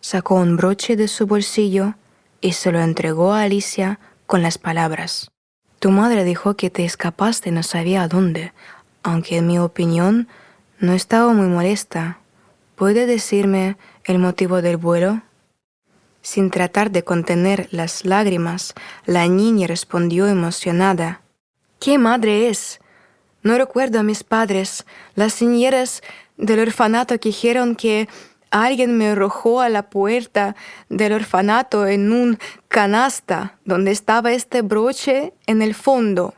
Sacó un broche de su bolsillo y se lo entregó a Alicia con las palabras: «Tu madre dijo que te escapaste no sabía a dónde, aunque en mi opinión no estaba muy molesta. ¿Puede decirme el motivo del vuelo?» Sin tratar de contener las lágrimas, la niña respondió emocionada: «¿Qué madre es? No recuerdo a mis padres. Las señoras del orfanato dijeron que alguien me arrojó a la puerta del orfanato en un canasta donde estaba este broche en el fondo».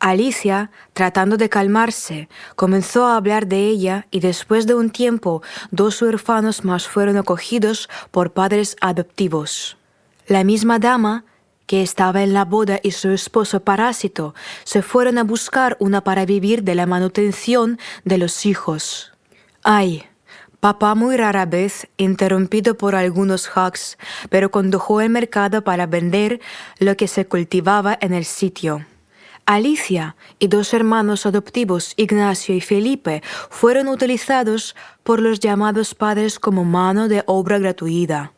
Alicia, tratando de calmarse, comenzó a hablar de ella y después de un tiempo 2 huérfanos más fueron acogidos por padres adoptivos. La misma dama que estaba en la boda y su esposo parásito se fueron a buscar una para vivir de la manutención de los hijos. ¡Ay! Papá muy rara vez, interrumpido por algunos hacks, pero condujo el mercado para vender lo que se cultivaba en el sitio. Alicia y 2 hermanos adoptivos, Ignacio y Felipe, fueron utilizados por los llamados padres como mano de obra gratuita.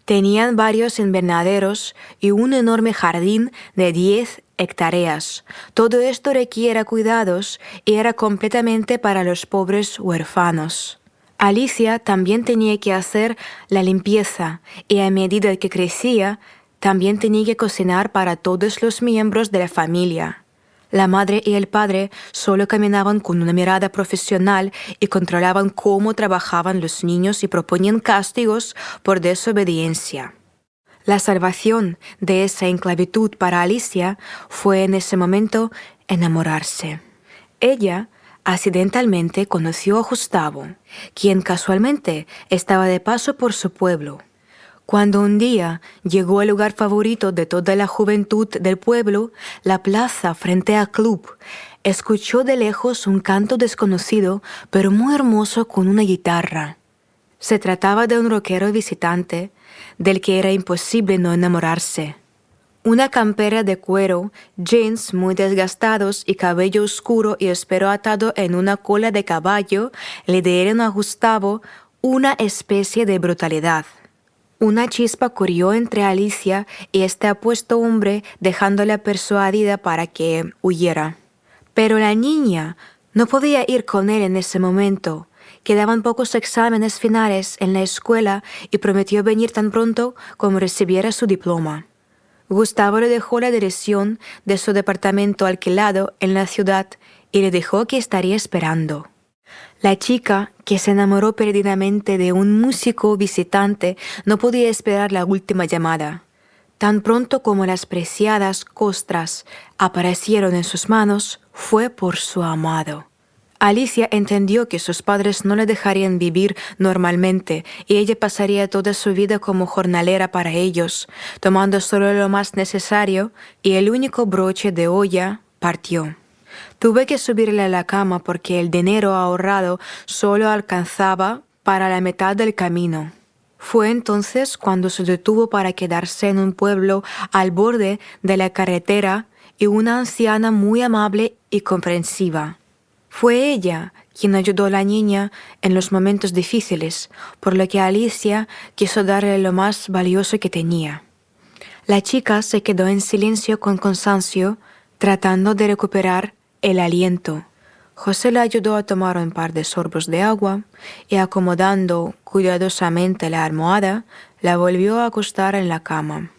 Tenían varios invernaderos y un enorme jardín de 10 hectáreas. Todo esto requiere cuidados y era completamente para los pobres huérfanos. Alicia también tenía que hacer la limpieza y a medida que crecía, también tenía que cocinar para todos los miembros de la familia. La madre y el padre solo caminaban con una mirada profesional y controlaban cómo trabajaban los niños y proponían castigos por desobediencia. La salvación de esa esclavitud para Alicia fue en ese momento enamorarse. Ella accidentalmente conoció a Gustavo, quien casualmente estaba de paso por su pueblo. Cuando un día llegó al lugar favorito de toda la juventud del pueblo, la plaza frente al club, escuchó de lejos un canto desconocido, pero muy hermoso con una guitarra. Se trataba de un rockero visitante, del que era imposible no enamorarse. Una campera de cuero, jeans muy desgastados y cabello oscuro y espero atado en una cola de caballo le dieron a Gustavo una especie de brutalidad. Una chispa corrió entre Alicia y este apuesto hombre, dejándola persuadida para que huyera. Pero la niña no podía ir con él en ese momento. Quedaban pocos exámenes finales en la escuela y prometió venir tan pronto como recibiera su diploma. Gustavo le dejó la dirección de su departamento alquilado en la ciudad y le dijo que estaría esperando. La chica, que se enamoró perdidamente de un músico visitante, no podía esperar la última llamada. Tan pronto como las preciadas costras aparecieron en sus manos, fue por su amado. Alicia entendió que sus padres no le dejarían vivir normalmente y ella pasaría toda su vida como jornalera para ellos, tomando solo lo más necesario, y el único broche de olla partió. Tuve que subirle a la cama porque el dinero ahorrado solo alcanzaba para la mitad del camino. Fue entonces cuando se detuvo para quedarse en un pueblo al borde de la carretera y una anciana muy amable y comprensiva. Fue ella quien ayudó a la niña en los momentos difíciles, por lo que Alicia quiso darle lo más valioso que tenía. La chica se quedó en silencio con cansancio, tratando de recuperar el aliento. José la ayudó a tomar un par de sorbos de agua y, acomodando cuidadosamente la almohada, la volvió a acostar en la cama.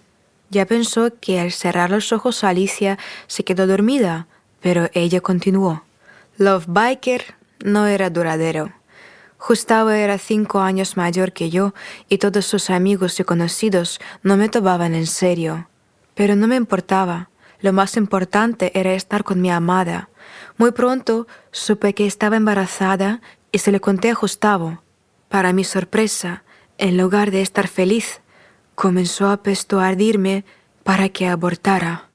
Ya pensó que al cerrar los ojos Alicia se quedó dormida, pero ella continuó. Love Biker no era duradero. Gustavo era 5 años mayor que yo y todos sus amigos y conocidos no me tomaban en serio. Pero no me importaba. Lo más importante era estar con mi amada. Muy pronto supe que estaba embarazada y se lo conté a Gustavo. Para mi sorpresa, en lugar de estar feliz, comenzó a persuadirme para que abortara.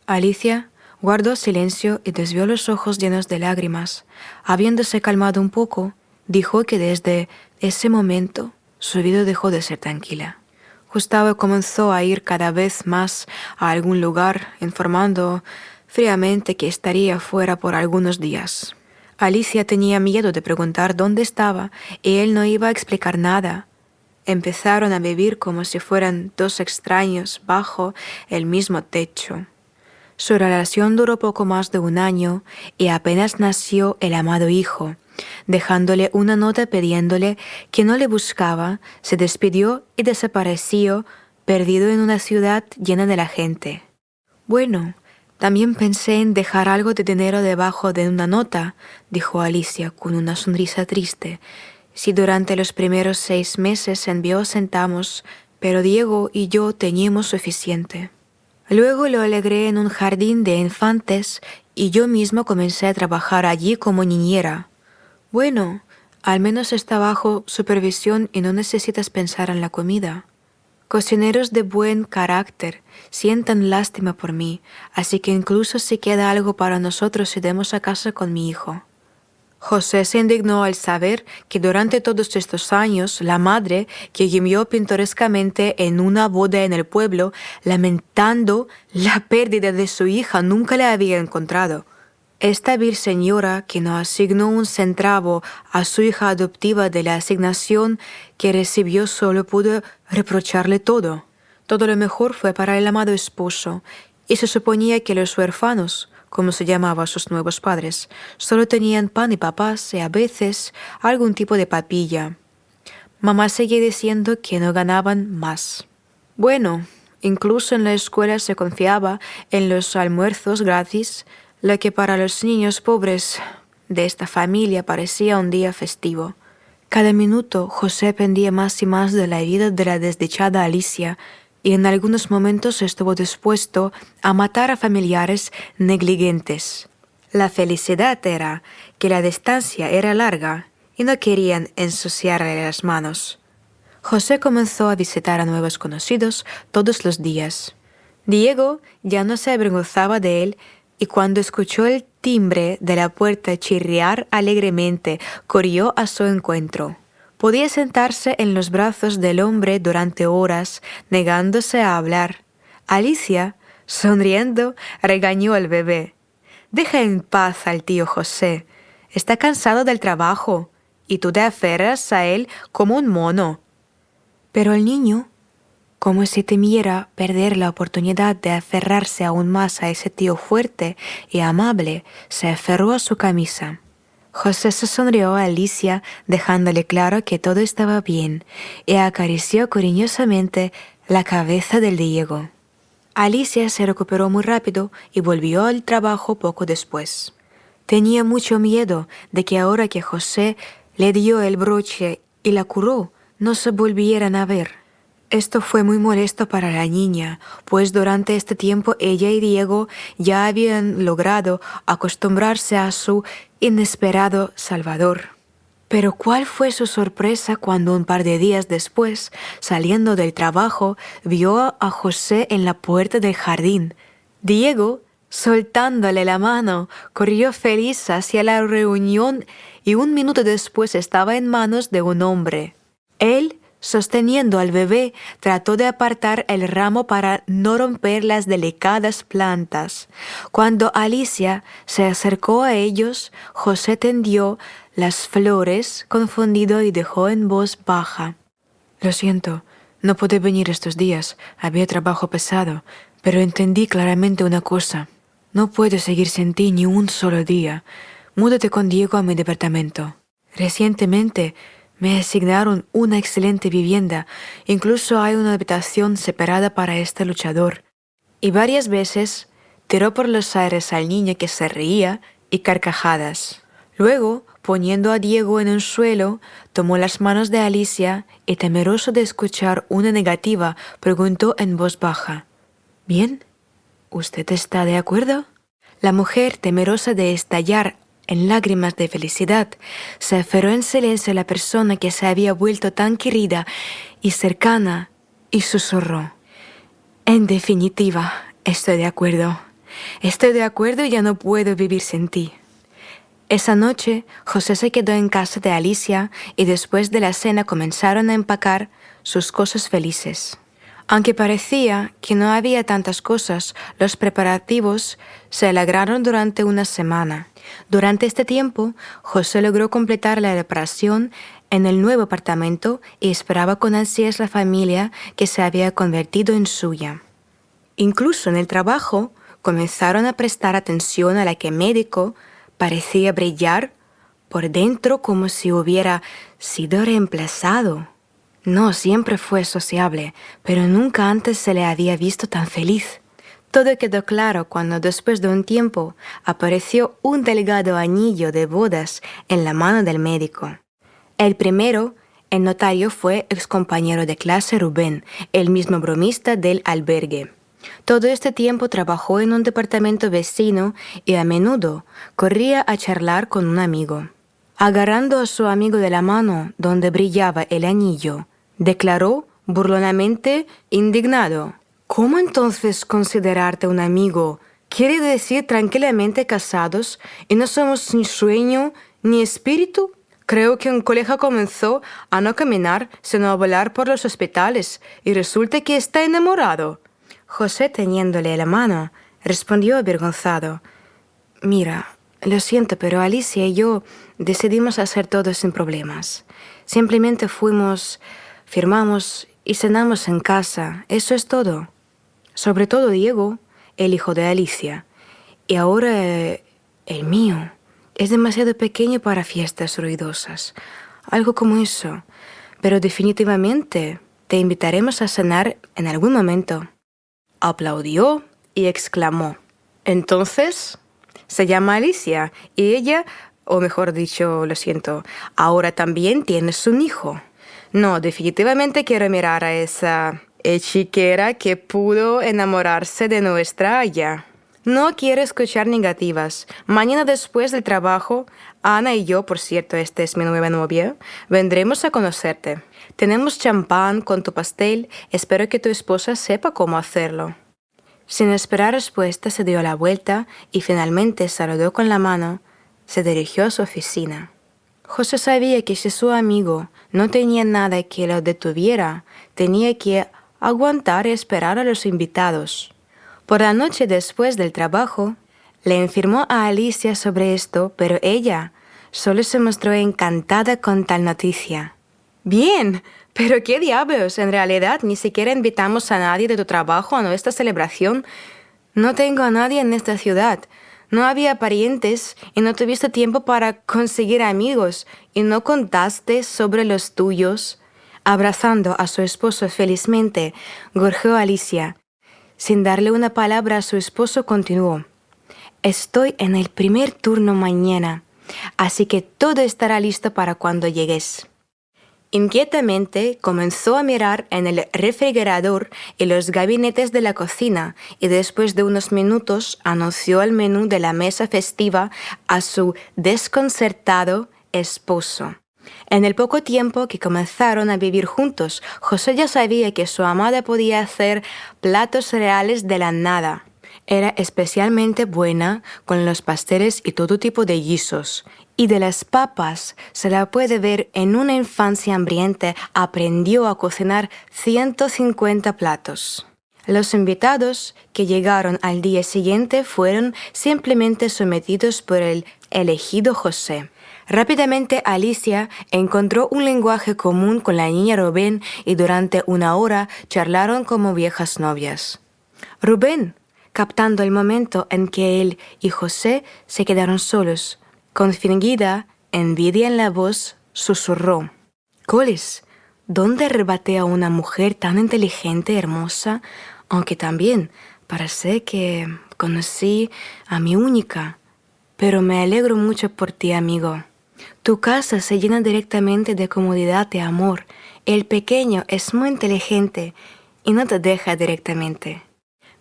Alicia guardó silencio y desvió los ojos llenos de lágrimas. Habiéndose calmado un poco, dijo que desde ese momento su vida dejó de ser tranquila. Gustavo comenzó a ir cada vez más a algún lugar, informando fríamente que estaría fuera por algunos días. Alicia tenía miedo de preguntar dónde estaba y él no iba a explicar nada. Empezaron a vivir como si fueran dos extraños bajo el mismo techo. Su relación duró poco más de 1 año y apenas nació el amado hijo. Dejándole una nota pidiéndole que no le buscaba, se despidió y desapareció, perdido en una ciudad llena de la gente. Bueno, también pensé en dejar algo de dinero debajo de una nota, dijo Alicia con una sonrisa triste. Si durante los primeros 6 meses envió centavos, pero Diego y yo teníamos suficiente. Luego lo alegré en un jardín de infantes y yo mismo comencé a trabajar allí como niñera. Bueno, al menos está bajo supervisión y no necesitas pensar en la comida. Cocineros de buen carácter sientan lástima por mí, así que incluso si queda algo para nosotros iremos a casa con mi hijo. José se indignó al saber que durante todos estos años la madre, que gimió pintorescamente en una boda en el pueblo, lamentando la pérdida de su hija, nunca la había encontrado. Esta vil señora, que no asignó un centavo a su hija adoptiva de la asignación que recibió, solo pudo reprocharle todo. Todo lo mejor fue para el amado esposo, y se suponía que los huérfanos, como se llamaba a sus nuevos padres, solo tenían pan y papas y a veces algún tipo de papilla. Mamá seguía diciendo que no ganaban más. Bueno, incluso en la escuela se confiaba en los almuerzos gratis, lo que para los niños pobres de esta familia parecía un día festivo. Cada minuto José pendía más y más de la vida de la desdichada Alicia, y en algunos momentos estuvo dispuesto a matar a familiares negligentes. La felicidad era que la distancia era larga y no querían ensuciarle las manos. José comenzó a visitar a nuevos conocidos todos los días. Diego ya no se avergonzaba de él, y cuando escuchó el timbre de la puerta chirriar alegremente, corrió a su encuentro. Podía sentarse en los brazos del hombre durante horas, negándose a hablar. Alicia, sonriendo, regañó al bebé. «Deja en paz al tío José. Está cansado del trabajo, y tú te aferras a él como un mono». Pero el niño, como si temiera perder la oportunidad de aferrarse aún más a ese tío fuerte y amable, se aferró a su camisa. José se sonrió a Alicia, dejándole claro que todo estaba bien, y acarició cariñosamente la cabeza del Diego. Alicia se recuperó muy rápido y volvió al trabajo poco después. Tenía mucho miedo de que ahora que José le dio el broche y la curó, no se volvieran a ver. Esto fue muy molesto para la niña, pues durante este tiempo ella y Diego ya habían logrado acostumbrarse a su inesperado salvador. Pero ¿cuál fue su sorpresa cuando un par de días después, saliendo del trabajo, vio a José en la puerta del jardín? Diego, soltándole la mano, corrió feliz hacia la reunión y 1 minuto después estaba en manos de un hombre. Él, sosteniendo al bebé, trató de apartar el ramo para no romper las delicadas plantas. Cuando Alicia se acercó a ellos, José tendió las flores, confundido, y dijo en voz baja: «Lo siento, no pude venir estos días, había trabajo pesado, pero entendí claramente una cosa. No puedo seguir sin ti ni un solo día. Múdate con Diego a mi departamento. Recientemente me asignaron una excelente vivienda, incluso hay una habitación separada para este luchador». Y varias veces tiró por los aires al niño, que se reía, y carcajadas. Luego, poniendo a Diego en el suelo, tomó las manos de Alicia y, temeroso de escuchar una negativa, preguntó en voz baja: «¿Bien? ¿Usted está de acuerdo?» La mujer, temerosa de estallar en lágrimas de felicidad, se aferró en silencio a la persona que se había vuelto tan querida y cercana, y susurró: «En definitiva, estoy de acuerdo. Estoy de acuerdo y ya no puedo vivir sin ti». Esa noche, José se quedó en casa de Alicia y después de la cena comenzaron a empacar sus cosas felices. Aunque parecía que no había tantas cosas, los preparativos se alargaron durante una semana. Durante este tiempo, José logró completar la reparación en el nuevo apartamento y esperaba con ansias la familia que se había convertido en suya. Incluso en el trabajo, comenzaron a prestar atención a la que médico parecía brillar por dentro como si hubiera sido reemplazado. No, siempre fue sociable, pero nunca antes se le había visto tan feliz. Todo quedó claro cuando después de un tiempo apareció un delgado anillo de bodas en la mano del médico. El primero, el notario, fue excompañero de clase Rubén, el mismo bromista del albergue. Todo este tiempo trabajó en un departamento vecino y a menudo corría a charlar con un amigo. Agarrando a su amigo de la mano donde brillaba el anillo, declaró burlonamente indignado: ¿Cómo entonces considerarte un amigo? ¿Quiere decir tranquilamente casados y no somos ni sueño ni espíritu? Creo que un colega comenzó a no caminar sino a volar por los hospitales y resulta que está enamorado. José, teniéndole la mano, respondió avergonzado: Mira, lo siento, pero Alicia y yo decidimos hacer todo sin problemas. Simplemente fuimos, firmamos y cenamos en casa. Eso es todo. Sobre todo Diego, el hijo de Alicia. Y ahora el mío. Es demasiado pequeño para fiestas ruidosas. Algo como eso. Pero definitivamente te invitaremos a cenar en algún momento. Aplaudió y exclamó: ¿Entonces? Se llama Alicia y ella, o mejor dicho, lo siento, ahora también tienes un hijo. No, definitivamente quiero mirar a esa chiquera que pudo enamorarse de nuestra Aya. No quiero escuchar negativas. Mañana después del trabajo, Ana y yo, por cierto, esta es mi nueva novia, vendremos a conocerte. Tenemos champán con tu pastel. Espero que tu esposa sepa cómo hacerlo. Sin esperar respuesta, se dio la vuelta y finalmente saludó con la mano. Se dirigió a su oficina. José sabía que si su amigo no tenía nada que lo detuviera, tenía que aguantar y esperar a los invitados. Por la noche después del trabajo, le informó a Alicia sobre esto, pero ella solo se mostró encantada con tal noticia. «Bien, pero qué diablos, en realidad ni siquiera invitamos a nadie de tu trabajo a nuestra celebración. No tengo a nadie en esta ciudad. No había parientes y no tuviste tiempo para conseguir amigos y no contaste sobre los tuyos». Abrazando a su esposo felizmente, gorjeó Alicia. Sin darle una palabra a su esposo, continuó: «Estoy en el primer turno mañana, así que todo estará listo para cuando llegues». Inquietamente comenzó a mirar en el refrigerador y los gabinetes de la cocina y después de unos minutos anunció el menú de la mesa festiva a su desconcertado esposo. En el poco tiempo que comenzaron a vivir juntos, José ya sabía que su amada podía hacer platos reales de la nada. Era especialmente buena con los pasteles y todo tipo de guisos. Y de las papas se la puede ver en una infancia hambrienta, aprendió a cocinar 150 platos. Los invitados que llegaron al día siguiente fueron simplemente sometidos por el elegido José. Rápidamente Alicia encontró un lenguaje común con la niña Rubén y durante una hora charlaron como viejas novias. Rubén, captando el momento en que él y José se quedaron solos, con fingida envidia en la voz, susurró: «Coles, ¿dónde arrebaté a una mujer tan inteligente y hermosa? Aunque también parece que conocí a mi única. Pero me alegro mucho por ti, amigo. Tu casa se llena directamente de comodidad y amor. El pequeño es muy inteligente y no te deja directamente».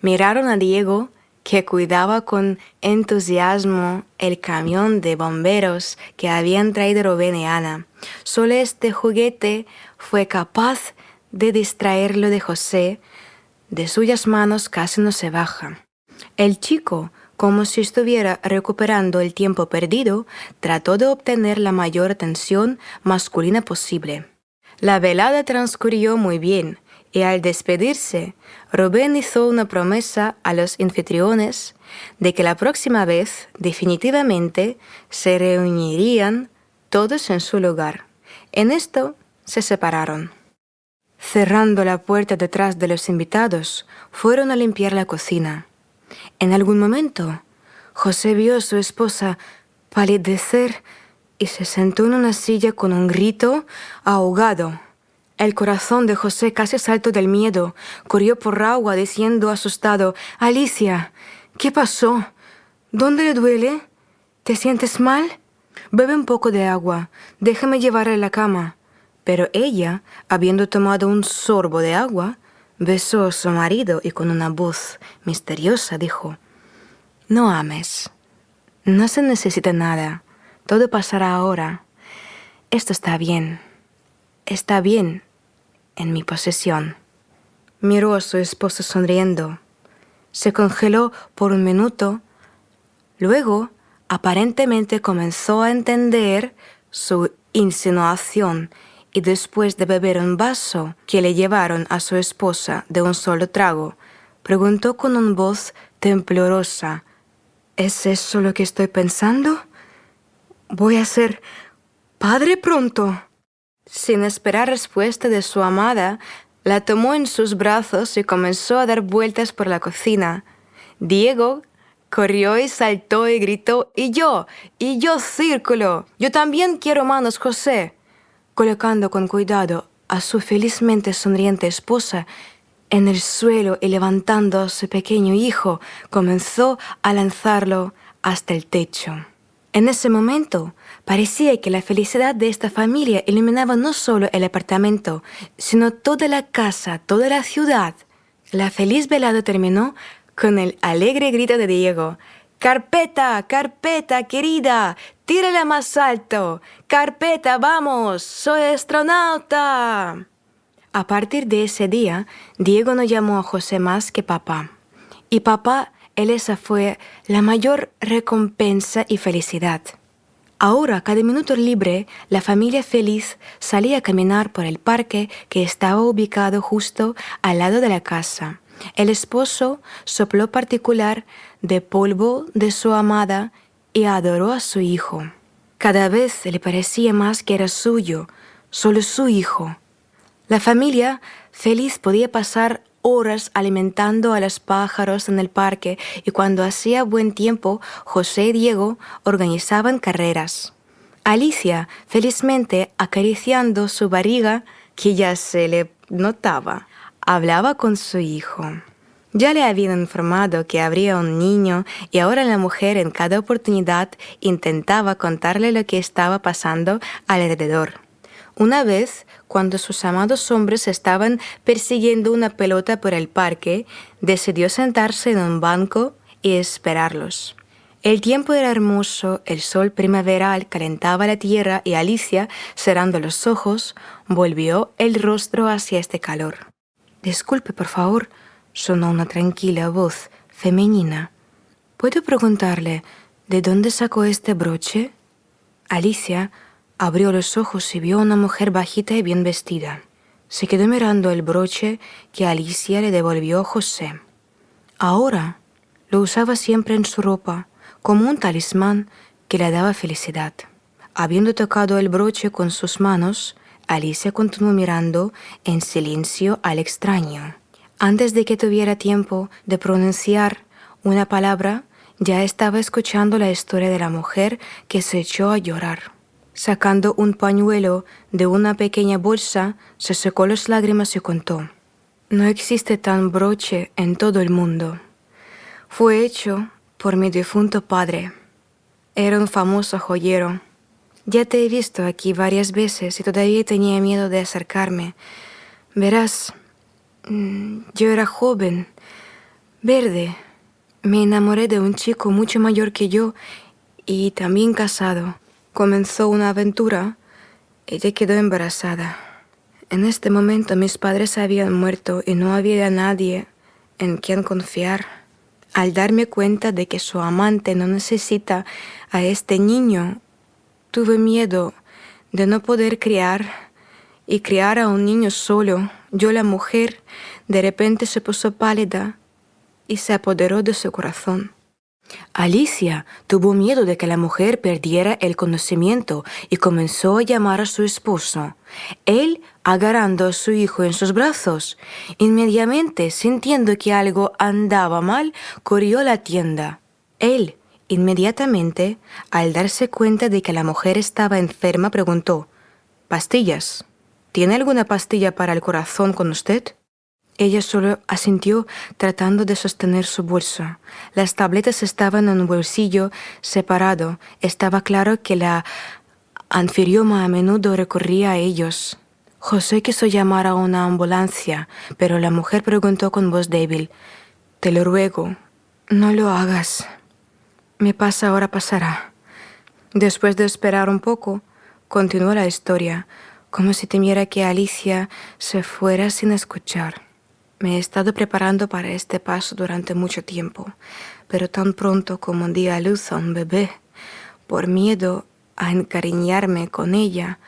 Miraron a Diego, que cuidaba con entusiasmo el camión de bomberos que habían traído Rubén y Ana. Solo este juguete fue capaz de distraerlo de José. De suyas manos casi no se baja. El chico, como si estuviera recuperando el tiempo perdido, trató de obtener la mayor atención masculina posible. La velada transcurrió muy bien, Y al despedirse, Rubén hizo una promesa a los anfitriones de que la próxima vez definitivamente se reunirían todos en su lugar. En esto se separaron. Cerrando la puerta detrás de los invitados, fueron a limpiar la cocina. En algún momento, José vio a su esposa palidecer y se sentó en una silla con un grito ahogado. El corazón de José casi saltó del miedo. Corrió por agua diciendo asustado: «Alicia, ¿qué pasó? ¿Dónde le duele? ¿Te sientes mal? Bebe un poco de agua. Déjame llevarla a la cama». Pero ella, habiendo tomado un sorbo de agua, besó a su marido y con una voz misteriosa dijo: «No ames. No se necesita nada. Todo pasará ahora. Esto está bien. Está bien en mi posesión». Miró a su esposo sonriendo. Se congeló por un minuto. Luego, aparentemente comenzó a entender su insinuación y después de beber un vaso que le llevaron a su esposa de un solo trago, preguntó con una voz temblorosa: «¿Es eso lo que estoy pensando? ¿Voy a ser padre pronto?» Sin esperar respuesta de su amada, la tomó en sus brazos y comenzó a dar vueltas por la cocina. Diego corrió y saltó y gritó: ¡Y yo círculo! ¡Yo también quiero manos, José!». Colocando con cuidado a su felizmente sonriente esposa en el suelo y levantando a su pequeño hijo, comenzó a lanzarlo hasta el techo. En ese momento, parecía que la felicidad de esta familia iluminaba no solo el apartamento, sino toda la casa, toda la ciudad. La feliz velada terminó con el alegre grito de Diego: «¡Carpeta, Carpeta, querida! ¡Tírala más alto! ¡Carpeta, vamos! ¡Soy astronauta!». A partir de ese día, Diego no llamó a José más que papá. Y papá, esa fue la mayor recompensa y felicidad. Ahora, cada minuto libre, la familia feliz salía a caminar por el parque que estaba ubicado justo al lado de la casa. El esposo sopló particular de polvo de su amada y adoró a su hijo. Cada vez le parecía más que era suyo, solo su hijo. La familia feliz podía pasar horas alimentando a los pájaros en el parque, y cuando hacía buen tiempo, José y Diego organizaban carreras. Alicia, felizmente acariciando su barriga, que ya se le notaba, hablaba con su hijo. Ya le habían informado que habría un niño y ahora la mujer en cada oportunidad intentaba contarle lo que estaba pasando alrededor. Una vez, cuando sus amados hombres estaban persiguiendo una pelota por el parque, decidió sentarse en un banco y esperarlos. El tiempo era hermoso, el sol primaveral calentaba la tierra y Alicia, cerrando los ojos, volvió el rostro hacia este calor. «Disculpe, por favor», sonó una tranquila voz femenina. «¿Puedo preguntarle de dónde sacó este broche?». Alicia abrió los ojos y vio a una mujer bajita y bien vestida. Se quedó mirando el broche que Alicia le devolvió a José. Ahora lo usaba siempre en su ropa, como un talismán que le daba felicidad. Habiendo tocado el broche con sus manos, Alicia continuó mirando en silencio al extraño. Antes de que tuviera tiempo de pronunciar una palabra, ya estaba escuchando la historia de la mujer que se echó a llorar. Sacando un pañuelo de una pequeña bolsa, se secó las lágrimas y contó: «No existe tan broche en todo el mundo. Fue hecho por mi difunto padre. Era un famoso joyero. Ya te he visto aquí varias veces y todavía tenía miedo de acercarme. Verás, yo era joven, verde. Me enamoré de un chico mucho mayor que yo y también casado. Comenzó una aventura. Ella quedó embarazada. En este momento mis padres habían muerto y no había nadie en quien confiar. Al darme cuenta de que su amante no necesita a este niño, tuve miedo de no poder criar y criar a un niño solo. Yo, la mujer, de repente se puso pálida y se apoderó de su corazón. Alicia tuvo miedo de que la mujer perdiera el conocimiento y comenzó a llamar a su esposo. Él, agarrando a su hijo en sus brazos, inmediatamente, sintiendo que algo andaba mal, corrió a la tienda. Él, inmediatamente, al darse cuenta de que la mujer estaba enferma, preguntó: «¿Pastillas? ¿Tiene alguna pastilla para el corazón con usted?». Ella solo asintió, tratando de sostener su bolso. Las tabletas estaban en un bolsillo separado. Estaba claro que la anfitriona a menudo recurría a ellos. José quiso llamar a una ambulancia, pero la mujer preguntó con voz débil: «Te lo ruego, no lo hagas. Me pasa ahora, pasará». Después de esperar un poco, continuó la historia, como si temiera que Alicia se fuera sin escuchar. «Me he estado preparando para este paso durante mucho tiempo, pero tan pronto como di a luz a un bebé, por miedo a encariñarme con ella,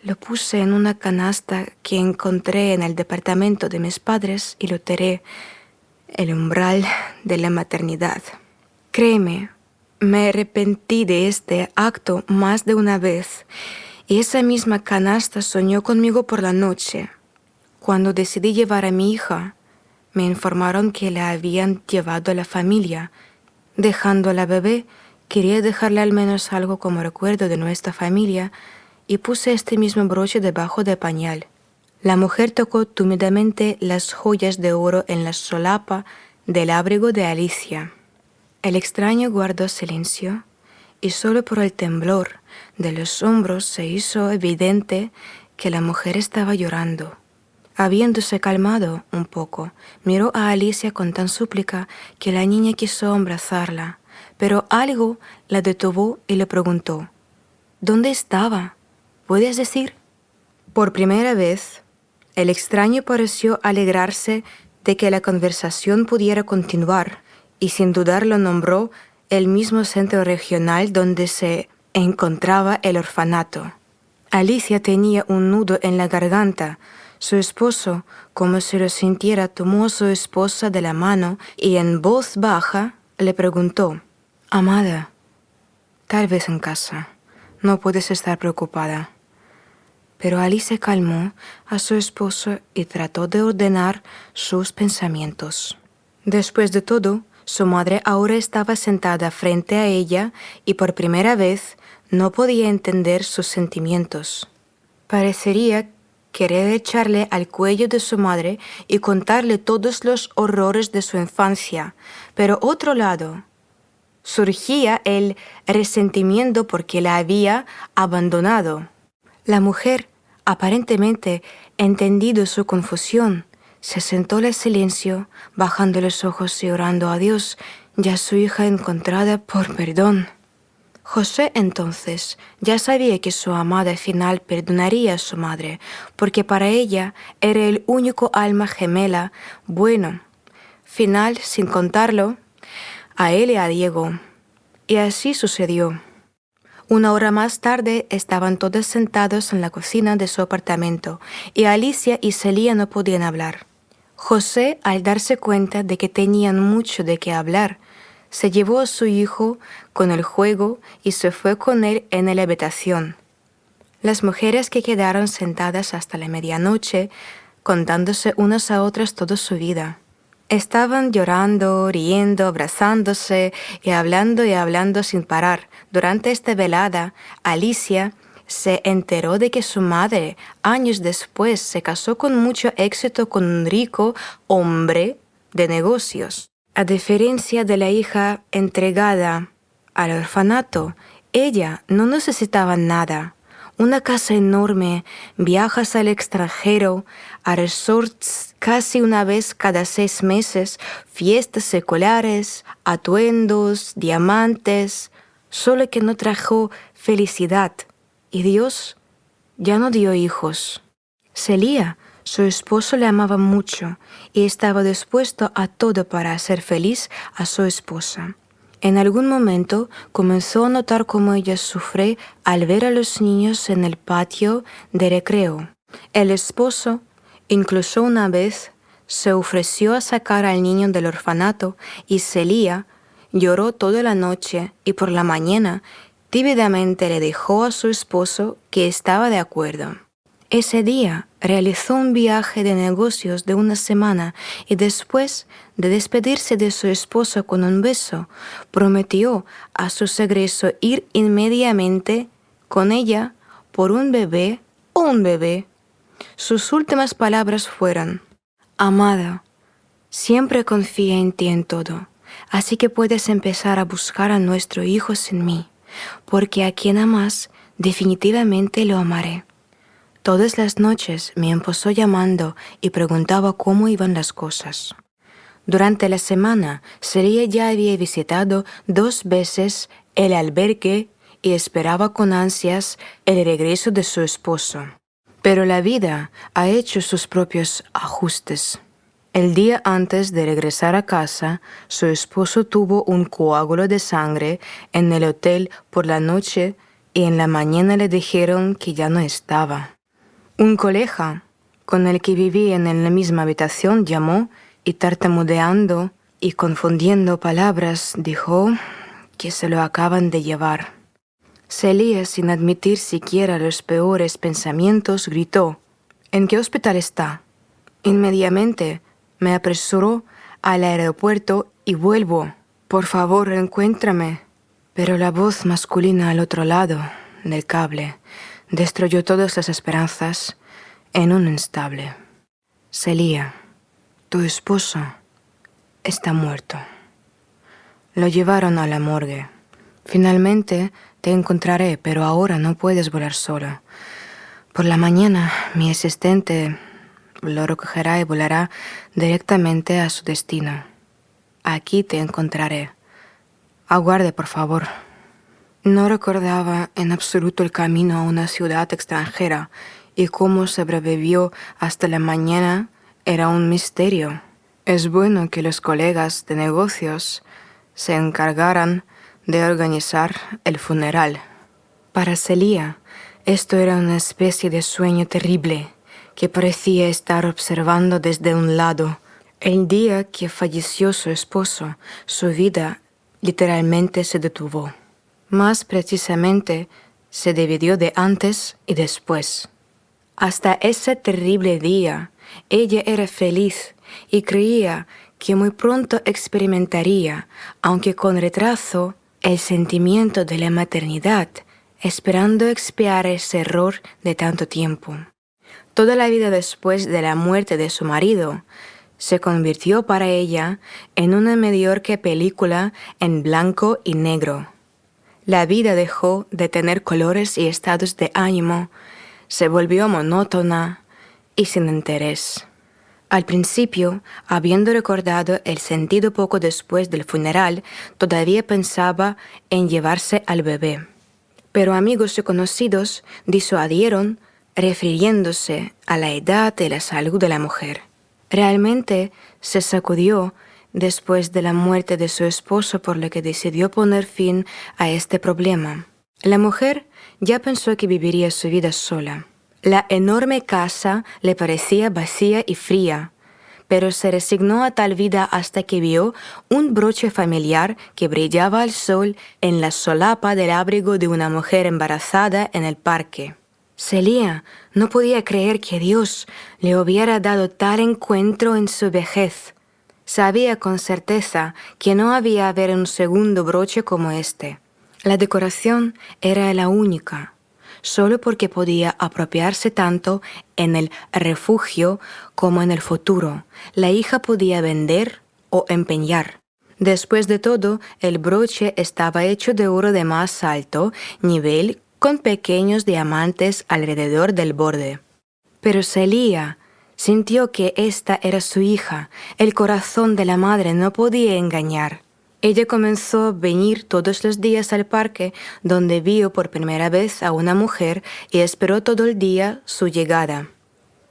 lo puse en una canasta que encontré en el departamento de mis padres y lo tiré el umbral de la maternidad. Créeme, me arrepentí de este acto más de una vez, y esa misma canasta soñó conmigo por la noche. Cuando decidí llevar a mi hija, me informaron que la habían llevado a la familia. Dejando a la bebé, quería dejarle al menos algo como recuerdo de nuestra familia y puse este mismo broche debajo del pañal». La mujer tocó tímidamente las joyas de oro en la solapa del abrigo de Alicia. El extraño guardó silencio y solo por el temblor de los hombros se hizo evidente que la mujer estaba llorando. Habiéndose calmado un poco, miró a Alicia con tan súplica que la niña quiso abrazarla, pero algo la detuvo y le preguntó: «¿Dónde estaba? ¿Puedes decir?». Por primera vez, el extraño pareció alegrarse de que la conversación pudiera continuar y sin dudarlo nombró el mismo centro regional donde se encontraba el orfanato. Alicia tenía un nudo en la garganta. Su esposo, como si lo sintiera, tomó a su esposa de la mano y en voz baja le preguntó: «Amada, tal vez en casa. No puedes estar preocupada». Pero Alicia calmó a su esposo y trató de ordenar sus pensamientos. Después de todo, su madre ahora estaba sentada frente a ella y por primera vez no podía entender sus sentimientos. Parecería querer echarle al cuello de su madre y contarle todos los horrores de su infancia, pero otro lado surgía el resentimiento porque la había abandonado. La mujer, aparentemente entendido su confusión, se sentó en silencio, bajando los ojos y orando a Dios y a su hija encontrada por perdón. José entonces ya sabía que su amada al final perdonaría a su madre, porque para ella era el único alma gemela bueno, final sin contarlo a él y a Diego. Y así sucedió. Una hora más tarde estaban todos sentados en la cocina de su apartamento y Alicia y Celia no podían hablar. José, al darse cuenta de que tenían mucho de qué hablar, se llevó a su hijo con el juego y se fue con él en la habitación. Las mujeres que quedaron sentadas hasta la medianoche, contándose unas a otras toda su vida. Estaban llorando, riendo, abrazándose y hablando sin parar. Durante esta velada, Alicia se enteró de que su madre, años después, se casó con mucho éxito con un rico hombre de negocios. A diferencia de la hija entregada al orfanato, ella no necesitaba nada. Una casa enorme, viajes al extranjero, a resorts casi una vez cada 6 meses, fiestas seculares, atuendos, diamantes, solo que no trajo felicidad. Y Dios ya no dio hijos. Celia, su esposo, le amaba mucho y estaba dispuesto a todo para hacer feliz a su esposa. En algún momento comenzó a notar cómo ella sufre al ver a los niños en el patio de recreo. El esposo, incluso una vez, se ofreció a sacar al niño del orfanato y Celia lloró toda la noche y por la mañana tímidamente le dijo a su esposo que estaba de acuerdo. Ese día realizó un viaje de negocios de una semana y después de despedirse de su esposo con un beso, prometió a su regreso ir inmediatamente con ella por un bebé o un bebé. Sus últimas palabras fueron: «Amada, siempre confía en ti en todo, así que puedes empezar a buscar a nuestro hijo sin mí, porque a quien amas definitivamente lo amaré». Todas las noches me empezó llamando y preguntaba cómo iban las cosas. Durante la semana, Celia ya había visitado 2 veces el albergue y esperaba con ansias el regreso de su esposo. Pero la vida ha hecho sus propios ajustes. El día antes de regresar a casa, su esposo tuvo un coágulo de sangre en el hotel por la noche y en la mañana le dijeron que ya no estaba. Un colega con el que vivía en la misma habitación llamó y tartamudeando y confundiendo palabras dijo que se lo acaban de llevar. Celia, sin admitir siquiera los peores pensamientos, gritó: «¿En qué hospital está?». Inmediatamente me apresuró al aeropuerto y vuelvo. «Por favor, encuéntrame». Pero la voz masculina al otro lado del cable destruyó todas las esperanzas en un instante. «Celia, tu esposo está muerto». Lo llevaron a la morgue. «Finalmente te encontraré, pero ahora no puedes volar solo. Por la mañana mi asistente lo recogerá y volará directamente a su destino. Aquí te encontraré. Aguarde, por favor». No recordaba en absoluto el camino a una ciudad extranjera y cómo sobrevivió hasta la mañana era un misterio. Es bueno que los colegas de negocios se encargaran de organizar el funeral. Para Celia, esto era una especie de sueño terrible que parecía estar observando desde un lado. El día que falleció su esposo, su vida literalmente se detuvo. Más precisamente, se dividió de antes y después. Hasta ese terrible día, ella era feliz y creía que muy pronto experimentaría, aunque con retraso, el sentimiento de la maternidad, esperando expiar ese error de tanto tiempo. Toda la vida después de la muerte de su marido se convirtió para ella en una mediocre película en blanco y negro. La vida dejó de tener colores y estados de ánimo, se volvió monótona y sin interés. Al principio, habiendo recordado el sentido poco después del funeral, todavía pensaba en llevarse al bebé. Pero amigos y conocidos disuadieron, refiriéndose a la edad y la salud de la mujer. Realmente se sacudió después de la muerte de su esposo, por lo que decidió poner fin a este problema. La mujer ya pensó que viviría su vida sola. La enorme casa le parecía vacía y fría, pero se resignó a tal vida hasta que vio un broche familiar que brillaba al sol en la solapa del abrigo de una mujer embarazada en el parque. Celia no podía creer que Dios le hubiera dado tal encuentro en su vejez. Sabía con certeza que no había haber un segundo broche como este. La decoración era la única, solo porque podía apropiarse tanto en el refugio como en el futuro. La hija podía vender o empeñar. Después de todo, el broche estaba hecho de oro de más alto nivel con pequeños diamantes alrededor del borde. Pero Celia sintió que esta era su hija. El corazón de la madre no podía engañar. Ella comenzó a venir todos los días al parque, donde vio por primera vez a una mujer y esperó todo el día su llegada.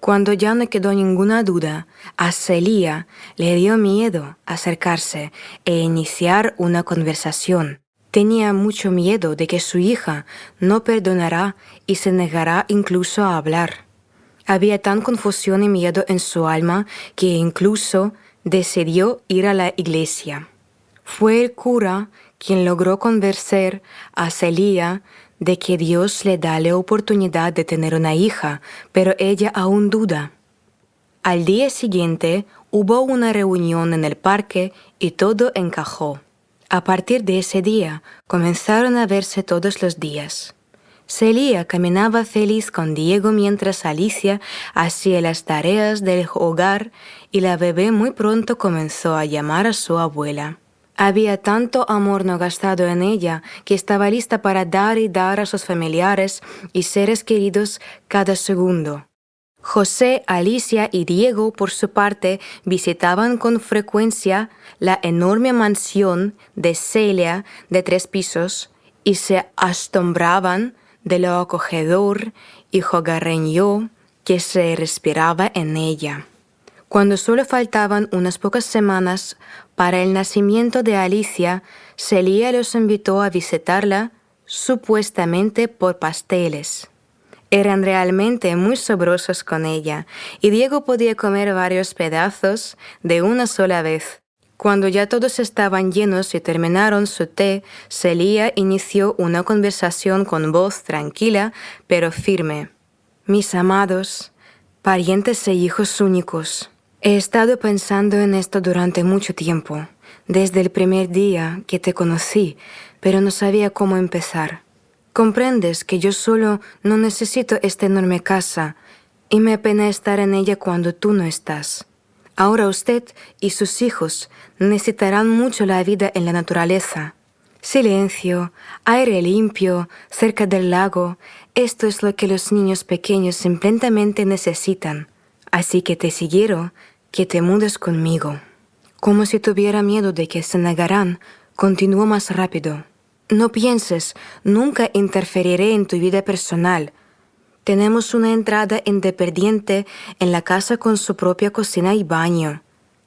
Cuando ya no quedó ninguna duda, a Celia le dio miedo acercarse e iniciar una conversación. Tenía mucho miedo de que su hija no perdonará y se negará incluso a hablar. Había tan confusión y miedo en su alma que incluso decidió ir a la iglesia. Fue el cura quien logró convencer a Celia de que Dios le da la oportunidad de tener una hija, pero ella aún duda. Al día siguiente hubo una reunión en el parque y todo encajó. A partir de ese día comenzaron a verse todos los días. Celia caminaba feliz con Diego mientras Alicia hacía las tareas del hogar y la bebé muy pronto comenzó a llamar a su abuela. Había tanto amor no gastado en ella que estaba lista para dar y dar a sus familiares y seres queridos cada segundo. José, Alicia y Diego, por su parte, visitaban con frecuencia la enorme mansión de Celia de 3 pisos y se asombraban de lo acogedor y hogareño que se respiraba en ella. Cuando solo faltaban unas pocas semanas para el nacimiento de Alicia, Celia los invitó a visitarla, supuestamente por pasteles. Eran realmente muy sabrosos con ella, y Diego podía comer varios pedazos de una sola vez. Cuando ya todos estaban llenos y terminaron su té, Celia inició una conversación con voz tranquila pero firme. Mis amados, parientes e hijos únicos, he estado pensando en esto durante mucho tiempo, desde el primer día que te conocí, pero no sabía cómo empezar. Comprendes que yo solo no necesito esta enorme casa y me apena estar en ella cuando tú no estás. Ahora usted y sus hijos necesitarán mucho la vida en la naturaleza. Silencio, aire limpio, cerca del lago, esto es lo que los niños pequeños simplemente necesitan. Así que te sugiero que te mudes conmigo. Como si tuviera miedo de que se negarán, continuó más rápido. No pienses, nunca interferiré en tu vida personal. Tenemos una entrada independiente en la casa con su propia cocina y baño.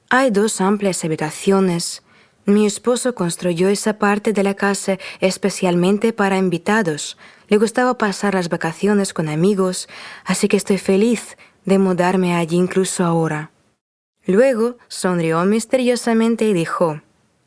Hay 2 amplias habitaciones. Mi esposo construyó esa parte de la casa especialmente para invitados. Le gustaba pasar las vacaciones con amigos, así que estoy feliz de mudarme allí incluso ahora. Luego sonrió misteriosamente y dijo: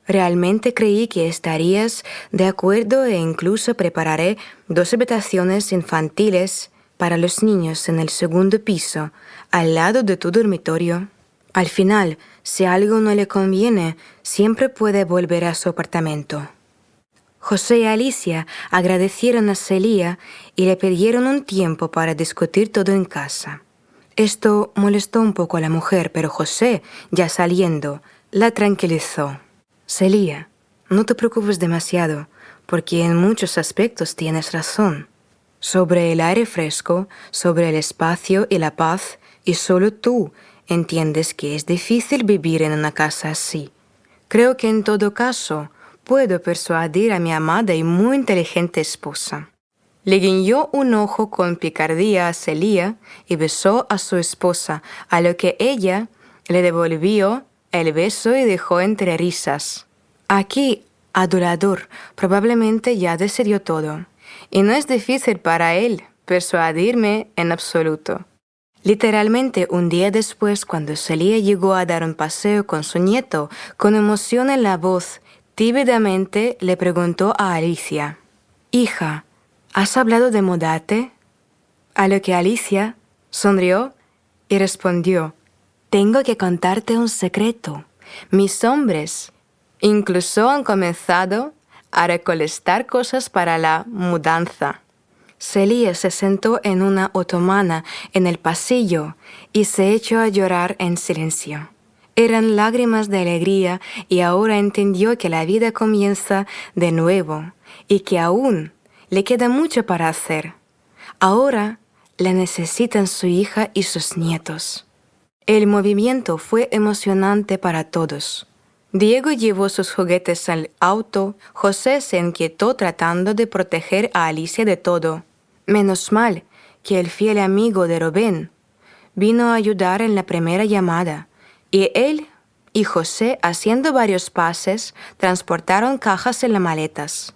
realmente creí que estarías de acuerdo e incluso prepararé 2 habitaciones infantiles para los niños en el segundo piso, al lado de tu dormitorio. Al final, si algo no le conviene, siempre puede volver a su apartamento. José y Alicia agradecieron a Celia y le pidieron un tiempo para discutir todo en casa. Esto molestó un poco a la mujer, pero José, ya saliendo, la tranquilizó. Celia, no te preocupes demasiado, porque en muchos aspectos tienes razón. Sobre el aire fresco, sobre el espacio y la paz, y solo tú entiendes que es difícil vivir en una casa así. Creo que en todo caso puedo persuadir a mi amada y muy inteligente esposa. Le guiñó un ojo con picardía a Celia y besó a su esposa, a lo que ella le devolvió el beso y dijo entre risas: aquí, adorador, probablemente ya decidió todo, y no es difícil para él persuadirme en absoluto. Literalmente un día después, cuando Celia llegó a dar un paseo con su nieto, con emoción en la voz, tímidamente le preguntó a Alicia: «Hija, ¿has hablado de mudarte?» A lo que Alicia sonrió y respondió: «Tengo que contarte un secreto. Mis hombres incluso han comenzado a recolectar cosas para la mudanza». Celia se sentó en una otomana en el pasillo y se echó a llorar en silencio. Eran lágrimas de alegría y ahora entendió que la vida comienza de nuevo y que aún le queda mucho para hacer. Ahora la necesitan su hija y sus nietos. El movimiento fue emocionante para todos. Diego llevó sus juguetes al auto. José se inquietó tratando de proteger a Alicia de todo. Menos mal que el fiel amigo de Rubén vino a ayudar en la primera llamada, y él y José, haciendo varios pases, transportaron cajas en las maletas.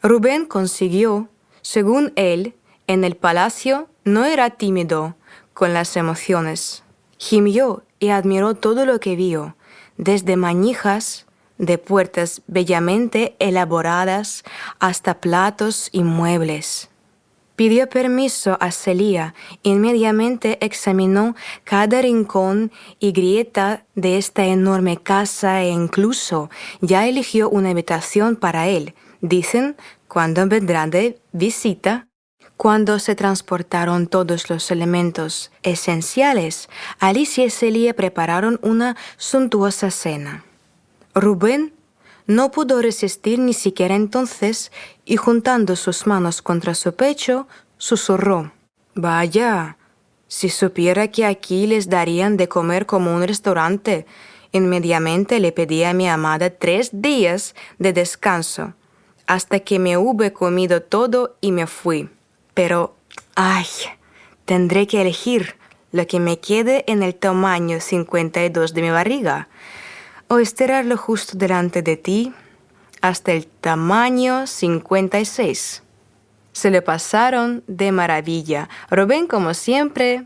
Rubén consiguió, según él, en el palacio no era tímido, con las emociones. Gimió y admiró todo lo que vio, desde manijas de puertas bellamente elaboradas hasta platos y muebles. Pidió permiso a Celia, inmediatamente examinó cada rincón y grieta de esta enorme casa e incluso ya eligió una habitación para él, dicen, cuando vendrá de visita. Cuando se transportaron todos los elementos esenciales, Alicia y Celia prepararon una suntuosa cena. Rubén no pudo resistir ni siquiera entonces y juntando sus manos contra su pecho, susurró: «Vaya, si supiera que aquí les darían de comer como un restaurante, inmediatamente le pedí a mi amada 3 días de descanso, hasta que me hube comido todo y me fui. Pero, ¡ay! Tendré que elegir lo que me quede en el tamaño 52 de mi barriga, o estirarlo justo delante de ti hasta el tamaño 56. Se le pasaron de maravilla. Rubén, como siempre,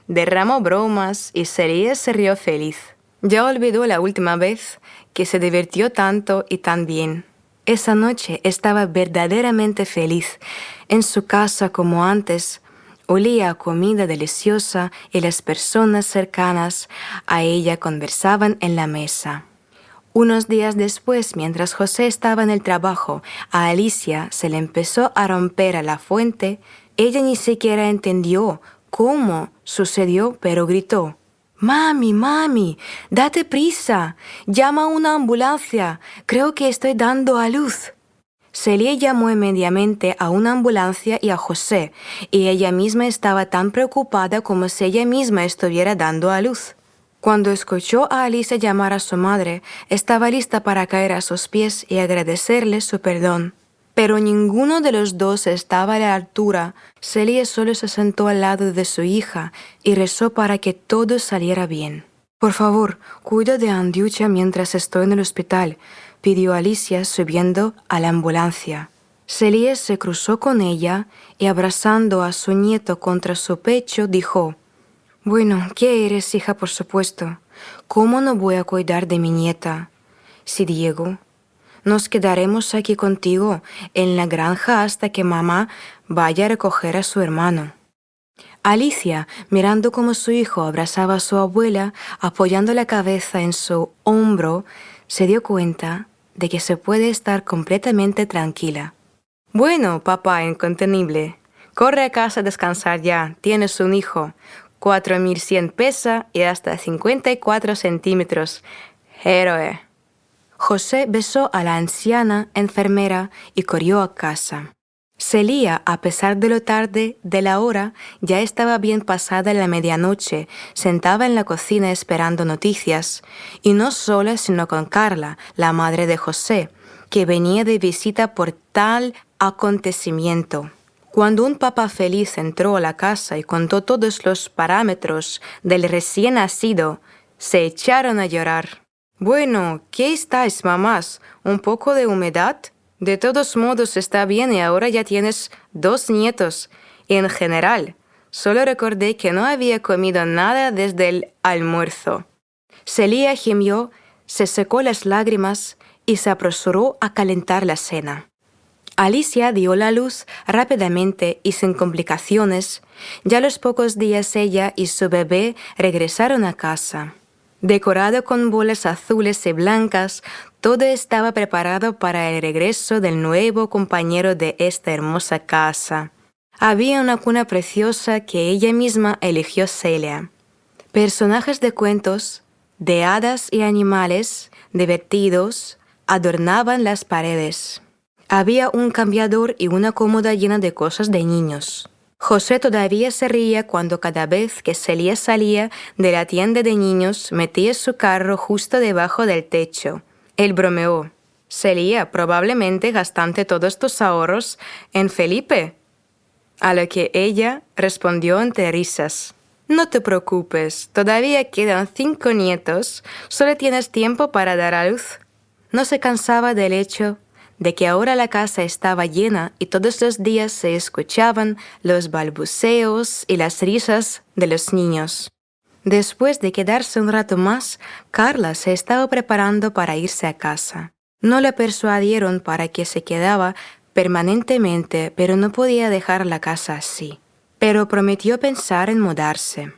derramó bromas y Celia se rió feliz. Ya olvidó la última vez que se divirtió tanto y tan bien. Esa noche estaba verdaderamente feliz. En su casa, como antes, olía a comida deliciosa y las personas cercanas a ella conversaban en la mesa. Unos días después, mientras José estaba en el trabajo, a Alicia se le empezó a romper a la fuente. Ella ni siquiera entendió cómo sucedió, pero gritó: «Mami, mami, date prisa, llama a una ambulancia, creo que estoy dando a luz». Celia llamó inmediatamente a una ambulancia y a José, y ella misma estaba tan preocupada como si ella misma estuviera dando a luz. Cuando escuchó a Alicia llamar a su madre, estaba lista para caer a sus pies y agradecerle su perdón. Pero ninguno de los dos estaba a la altura. Celia solo se sentó al lado de su hija y rezó para que todo saliera bien. «Por favor, cuida de Andiucha mientras estoy en el hospital», pidió Alicia subiendo a la ambulancia. Celia se cruzó con ella y abrazando a su nieto contra su pecho dijo: «Bueno, ¿qué eres, hija? Por supuesto. ¿Cómo no voy a cuidar de mi nieta? Si Diego, nos quedaremos aquí contigo en la granja hasta que mamá vaya a recoger a su hermano». Alicia, mirando cómo su hijo abrazaba a su abuela, apoyando la cabeza en su hombro, se dio cuenta de que se puede estar completamente tranquila. «Bueno, papá incontenible, corre a casa a descansar ya. Tienes un hijo. 4100 pesa y hasta 54 centímetros. Héroe». José besó a la anciana enfermera y corrió a casa. Celia, a pesar de lo tarde de la hora, ya estaba bien pasada la medianoche, sentada en la cocina esperando noticias, y no sola sino con Carla, la madre de José, que venía de visita por tal acontecimiento. Cuando un papá feliz entró a la casa y contó todos los parámetros del recién nacido, se echaron a llorar. «Bueno, ¿qué estáis, mamás? ¿Un poco de humedad? De todos modos está bien y ahora ya tienes 2 nietos. Y en general, solo recordé que no había comido nada desde el almuerzo». Celia gimió, se secó las lágrimas y se apresuró a calentar la cena. Alicia dio la luz rápidamente y sin complicaciones. Ya a los pocos días ella y su bebé regresaron a casa. Decorado con bolas azules y blancas, todo estaba preparado para el regreso del nuevo compañero de esta hermosa casa. Había una cuna preciosa que ella misma eligió Celia. Personajes de cuentos, de hadas y animales divertidos adornaban las paredes. Había un cambiador y una cómoda llena de cosas de niños. José todavía se reía cuando cada vez que Celia salía de la tienda de niños metía su carro justo debajo del techo. Él bromeó: «Celia, probablemente gastaste todos tus ahorros en Felipe». A lo que ella respondió entre risas: «No te preocupes, todavía quedan 5 nietos, solo tienes tiempo para dar a luz». No se cansaba del hecho de que ahora la casa estaba llena y todos los días se escuchaban los balbuceos y las risas de los niños. Después de quedarse un rato más, Carla se estaba preparando para irse a casa. No la persuadieron para que se quedara permanentemente, pero no podía dejar la casa así. Pero prometió pensar en mudarse.